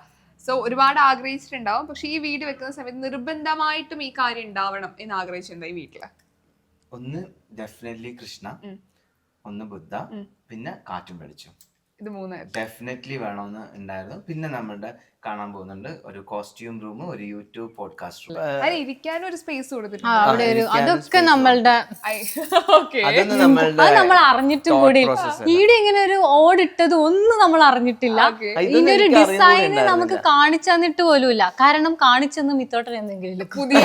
സോ ഒരുപാട് ആഗ്രഹിച്ചിട്ടുണ്ടാവും. പക്ഷെ ഈ വീട് വെക്കുന്ന സമയത്ത് നിർബന്ധമായിട്ടും ഈ കാര്യം ഉണ്ടാവണം എന്ന് ആഗ്രഹിച്ചിട്ടുണ്ടോ ഈ വീട്ടില്? ഒന്ന് ഡെഫിനറ്റ്ലി കൃഷ്ണ, ഒന്ന് ബുദ്ധ, പിന്നെ കാറ്റും വെളിച്ചം. ഇത് മൂന്നായിരുന്നു ഡെഫിനറ്റ്ലി വേണമെന്ന് ഉണ്ടായിരുന്നു. പിന്നെ നമ്മളുടെ കാണാൻ പോകുന്നുണ്ട് ഒരു കോസ്റ്റ്യൂം റൂം, ഒരു യൂട്യൂബ് പോഡ്കാസ്റ്റ് റൂം, അതിന് ഇരിക്കാനും ഒരു സ്പേസ് കൊടുത്തിട്ടുണ്ട്. അവിടെ ഒരു അതൊക്കെ നമ്മളുടെ അതൊന്നും നമ്മളുടെ അത് നമ്മൾ അറിഞ്ഞിട്ടും കൂടി വീട് ഇങ്ങനെ ഒരു ഓടിട്ടത് ഒന്നും നമ്മൾ അറിഞ്ഞിട്ടില്ല. ഇതിന്റെ ഒരു ഡിസൈന് നമുക്ക് കാണിച്ചു തന്നിട്ട് പോലുമില്ല. കാരണം കാണിച്ചെന്ന് മിത്തോട്ടൻ എന്തെങ്കിലും പുതിയ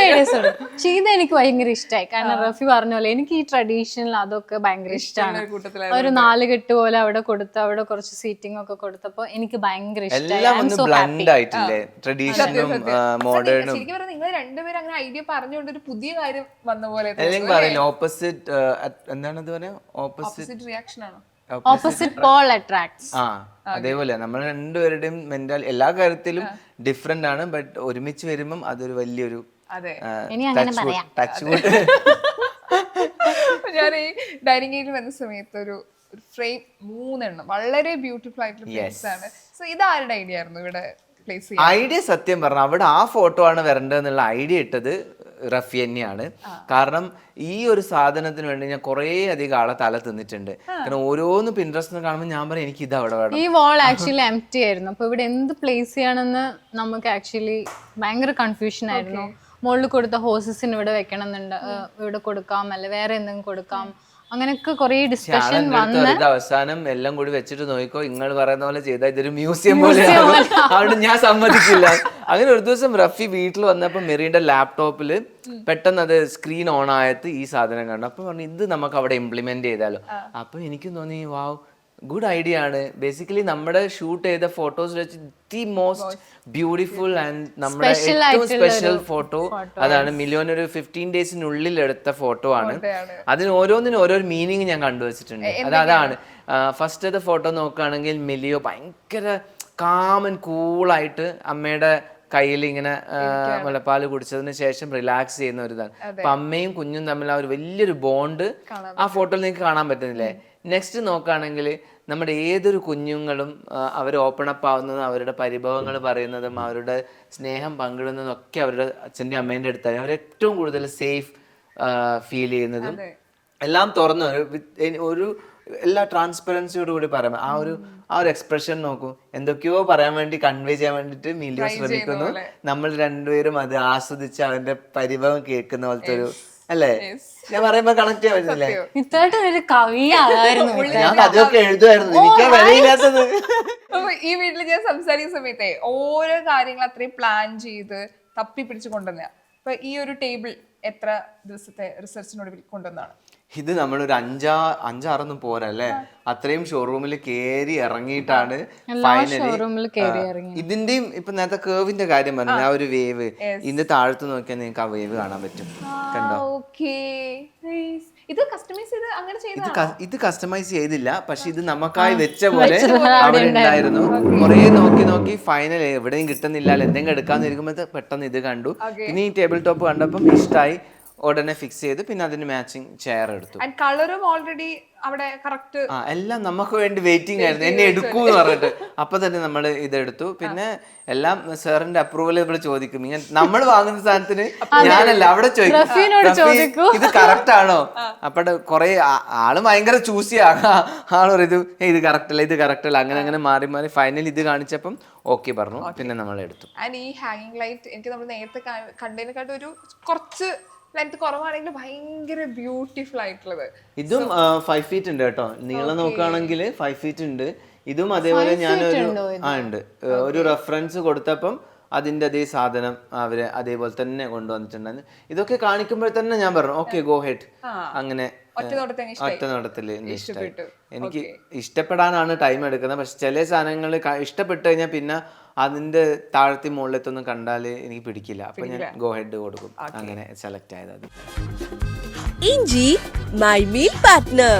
ഐഡിയാസ് ഉണ്ട്. പക്ഷെ ഇത് എനിക്ക് ഭയങ്കര ഇഷ്ടമായി. കാരണം റഫി പറഞ്ഞ പോലെ എനിക്ക് ഈ ട്രഡീഷണൽ അതൊക്കെ ഭയങ്കര ഇഷ്ടമാണ്. ഒരു 4 കെട്ട് പോലെ അവിടെ കൊടുത്ത് അവിടെ കുറച്ച് സീറ്റിംഗ് ഒക്കെ കൊടുത്തപ്പോ എനിക്ക് ഭയങ്കര ഇഷ്ടമായി. ബ്ലെൻഡ് ആയിട്ടില്ലേ, ട്രഡീഷണലും മോഡേണും. ശരിക്കും പറഞ്ഞാൽ നിങ്ങൾ രണ്ടുപേരും അങ്ങനെ ഐഡിയ പറഞ്ഞുകൊണ്ട് ഒരു പുതിയ കാര്യം വന്ന പോലെ ഓപ്പോസിറ്റ് എന്താണത് പറയാ, ഓപ്പോസിറ്റ് റിയാക്ഷൻ ആണോ? Opposite pole attracts. അതേപോലെ നമ്മൾ രണ്ടുപേരുടെയും മെന്റാൽ എല്ലാ കാര്യത്തിലും ഡിഫറെന്റ് ആണ്. ബട്ട് ഒരുമിച്ച് വരുമ്പം അതൊരു വലിയൊരു ടച്ച് വുഡ്. ഞാൻ ഈ ഡൈനിങ് ഏരിയയിൽ വന്ന സമയത്ത് ഒരു ഫ്രെയിം 3 എണ്ണം വളരെ ബ്യൂട്ടിഫുൾ ആയിട്ടുള്ള ഫ്രെയിംസ് ആണ്. സോ ഇത് ആരുടെ ഐഡിയ ആയിരുന്നു ഇവിടെ പ്ലേസ് ചെയ്യാൻ? ഐഡിയ സത്യം പറഞ്ഞ അവിടെ ആ ഫോട്ടോ ആണ് വരേണ്ടതെന്നുള്ള ഐഡിയ ഇട്ടത് റഫി തന്നെയാണ്. കാരണം ഈ ഒരു സാധനത്തിന് വേണ്ടി ഞാൻ കുറേ അധികം ആളെ തല തിന്നിട്ടുണ്ട്. കാരണം ഓരോന്ന് പിൻട്രസ്റ്റ് കാണുമ്പോൾ ഞാൻ പറയും എനിക്ക് ഇത് അവിടെ വേണം. ഈ വാൾ ആക്ച്വലി എംപ്റ്റി ആയിരുന്നു. അപ്പൊ ഇവിടെ എന്ത് പ്ലേസ് ചെയ്യണമെന്ന് നമുക്ക് ആക്ച്വലി ഭയങ്കര കൺഫ്യൂഷൻ ആയിരുന്നു. മുകളിൽ കൊടുത്ത ഹോസസിന് ഇവിടെ വെക്കണം എന്നുണ്ട്, ഇവിടെ കൊടുക്കാം, അല്ലെ വേറെ എന്തെങ്കിലും കൊടുക്കാം, അങ്ങനെയൊക്കെ കുറെ ഡിസ്കഷൻ വന്ന് അവസാനം എല്ലാം കൂടി വെച്ചിട്ട് നോക്കിക്കോ, നിങ്ങൾ പറയുന്ന പോലെ ചെയ്താൽ ഇതൊരു മ്യൂസിയം പോലെയാണ്, അവിടെ ഞാൻ സമ്മതിക്കില്ല. അങ്ങനെ ഒരു ദിവസം റഫി വീട്ടിൽ വന്നപ്പോൾ മെറീന്റെ ലാപ്ടോപ്പിൽ പെട്ടെന്ന് അത് സ്ക്രീൻ ഓൺ ആയത് ഈ സാധനം കണ്ടു. അപ്പൊ പറഞ്ഞു ഇത് നമുക്ക് അവിടെ ഇംപ്ലിമെന്റ് ചെയ്താലോ. അപ്പൊ എനിക്ക് തോന്നി വാവ്, ഗുഡ് ഐഡിയ ആണ്. ബേസിക്കലി നമ്മുടെ ഷൂട്ട് ചെയ്ത ഫോട്ടോസ് വെച്ച് ദി മോസ്റ്റ് ബ്യൂട്ടിഫുൾ ആൻഡ് നമ്മുടെ ഏറ്റവും സ്പെഷ്യൽ ഫോട്ടോ അതാണ്. മില്യോൺ ഒരു 15 ഡേയ്സിനുള്ളിൽ എടുത്ത ഫോട്ടോ ആണ്. അതിന് ഓരോന്നിനും ഓരോ മീനിങ് ഞാൻ കണ്ടുവച്ചിട്ടുണ്ട്. അതാണ് ഫസ്റ്റത്തെ ഫോട്ടോ നോക്കുകയാണെങ്കിൽ മിലിയോ ഭയങ്കര കാമൻ കൂളായിട്ട് അമ്മയുടെ കയ്യിൽ ഇങ്ങനെ മുലപ്പാല് കുടിച്ചതിന് ശേഷം റിലാക്സ് ചെയ്യുന്ന ഒരു ഇതാണ്. അപ്പൊ അമ്മയും കുഞ്ഞും തമ്മിൽ ആ ഒരു വലിയൊരു ബോണ്ട് ആ ഫോട്ടോയിൽ നിങ്ങൾക്ക് കാണാൻ പറ്റുന്നില്ലേ. നെക്സ്റ്റ് നോക്കുകയാണെങ്കിൽ നമ്മുടെ ഏതൊരു കുഞ്ഞുങ്ങളും അവർ ഓപ്പൺ അപ്പ് ആവുന്നതും അവരുടെ പരിഭവങ്ങൾ പറയുന്നതും അവരുടെ സ്നേഹം പങ്കിടുന്നതും ഒക്കെ അവരുടെ അച്ഛൻ്റെ അമ്മേൻ്റെ അടുത്താണ്. അവർ ഏറ്റവും കൂടുതൽ സേഫ് ഫീൽ ചെയ്യുന്നതും എല്ലാം തുറന്നു ഒരു എല്ലാ ട്രാൻസ്പെറൻസിയോട് കൂടി പറയാം. ആ ഒരു എക്സ്പ്രഷൻ നോക്കൂ, എന്തൊക്കെയോ പറയാൻ വേണ്ടി കൺവേ ചെയ്യാൻ വേണ്ടിട്ട് മിലിയോ ശ്രമിക്കുന്നു. നമ്മൾ രണ്ടുപേരും അത് ആസ്വദിച്ച് അവന്റെ പരിഭവം കേൾക്കുന്ന പോലത്തെ ഒരു അല്ലേ, ഞാൻ പറയുമ്പോ കണക്ട് ചെയ്യാൻ പറ്റുന്നില്ലേ. ഞാൻ അതൊക്കെ എഴുതുമായിരുന്നു, എനിക്ക് വിലയില്ലാത്തത്. ഈ വീട്ടിൽ ഞാൻ സംസാരിക്കുന്ന സമയത്തെ ഓരോ കാര്യങ്ങൾ അത്രയും പ്ലാൻ ചെയ്ത് തപ്പി പിടിച്ച് കൊണ്ടുവന്ന. അപ്പൊ ഈ ഒരു ടേബിൾ എത്ര ദിവസത്തെ റിസർച്ചിനോട് കൊണ്ടുവന്നാണ്? ഇത് നമ്മളൊരു 5-6 പോരല്ലേ, അത്രയും ഷോറൂമിൽ കേറി ഇറങ്ങിയിട്ടാണ് ഫൈനലി. ഇതിന്റെയും ഇപ്പൊ നേരത്തെ കേവിന്റെ കാര്യം പറഞ്ഞു, ആ ഒരു വേവ് ഇതിന്റെ താഴത്ത് നോക്കിയാൽ നിങ്ങൾക്ക് ആ വേവ് കാണാൻ പറ്റും. കണ്ടോ, ഇത് കസ്റ്റമൈസ് ചെയ്തില്ല, പക്ഷെ ഇത് നമുക്കായി വെച്ച പോലെ അവിടെ ഉണ്ടായിരുന്നു. കുറെ നോക്കി ഫൈനൽ എവിടെയും കിട്ടുന്നില്ല, എന്തെങ്കിലും എടുക്കാന്ന് ഇരിക്കുമ്പോൾ പെട്ടെന്ന് ഇത് കണ്ടു. പിന്നെ ഈ ടേബിൾ ടോപ്പ് കണ്ടപ്പം ഇഷ്ടമായി, ഉടനെ ഫിക്സ് ചെയ്ത് പിന്നെ അതിന് മാച്ചിങ് ചെയർ എടുത്തു. കളറും ഓൾറെഡി അവിടെ കറക്റ്റ് എല്ലാം നമുക്ക് വേണ്ടി വെയിറ്റിംഗ് ആയിരുന്നു, എന്നെ എടുക്കൂന്ന് പറഞ്ഞിട്ട്. അപ്പൊ തന്നെ നമ്മൾ ഇതെടുത്തു. പിന്നെ എല്ലാം സാറിന്റെ അപ്രൂവൽ ഇവിടെ ചോദിക്കും. ഇങ്ങനെ നമ്മൾ വാങ്ങുന്ന സാധനത്തിന് ഞാനല്ല അവിടെ ചോദിക്കും ഇത് കറക്റ്റ് ആണോ. അപ്പടെ കുറെ ആള് ഭയങ്കര ചൂസി ആള് ഇത് കറക്റ്റ് അല്ല, ഇത് കറക്റ്റ് അല്ല, അങ്ങനെ മാറി ഫൈനലി ഇത് കാണിച്ചപ്പം ഓക്കെ പറഞ്ഞു. പിന്നെ നമ്മൾ എടുത്തു. ഈ ഹാങ്ങിങ് ലൈറ്റ് എനിക്ക് നമ്മൾ നേരത്തെ കണ്ടതിനെക്കാട്ടും ഒരു കുറച്ച് ലെങ്ത് കുറവാണെങ്കിൽ ഭയങ്കര ബ്യൂട്ടിഫുൾ ആയിട്ടുള്ളത്. ഇതും 5 ഫീറ്റ് ഉണ്ട് കേട്ടോ, നീളം നോക്കുകയാണെങ്കിൽ 5 ഫീറ്റ് ഉണ്ട്. ഇതും അതേപോലെ ഞാനൊരു ഉണ്ട് ഒരു റെഫറൻസ് കൊടുത്തപ്പം അതിന്റെ അതേ സാധനം അവര് അതേപോലെ തന്നെ കൊണ്ടുവന്നിട്ടുണ്ടായിരുന്നു. ഇതൊക്കെ കാണിക്കുമ്പോൾ തന്നെ ഞാൻ പറഞ്ഞു ഓക്കെ ഗോ ഹെഡ്, അങ്ങനെ ഒറ്റ നോട്ടത്തിൽ അങ്ങ് ഇഷ്ടായി. ഒറ്റ നോട്ടത്തിൽ ഇഷ്ടമായി. ഇഷ്ടപ്പെട്ടു. എനിക്ക് ഇഷ്ടപ്പെടാനാണ് ടൈം എടുക്കുന്നത്. പക്ഷെ ചില സാധനങ്ങൾ ഇഷ്ടപ്പെട്ട് കഴിഞ്ഞാൽ പിന്നെ അതിന്റെ താഴത്തി മുകളിലത്തൊന്നും കണ്ടാൽ എനിക്ക് പിടിക്കില്ല. അപ്പൊ ഞാൻ ഗോ ഹെഡ് കൊടുക്കും. അങ്ങനെ സെലക്ട് ആയത്. ഇഞ്ചി മൈ മീൽ പാർട്ട്ണർ.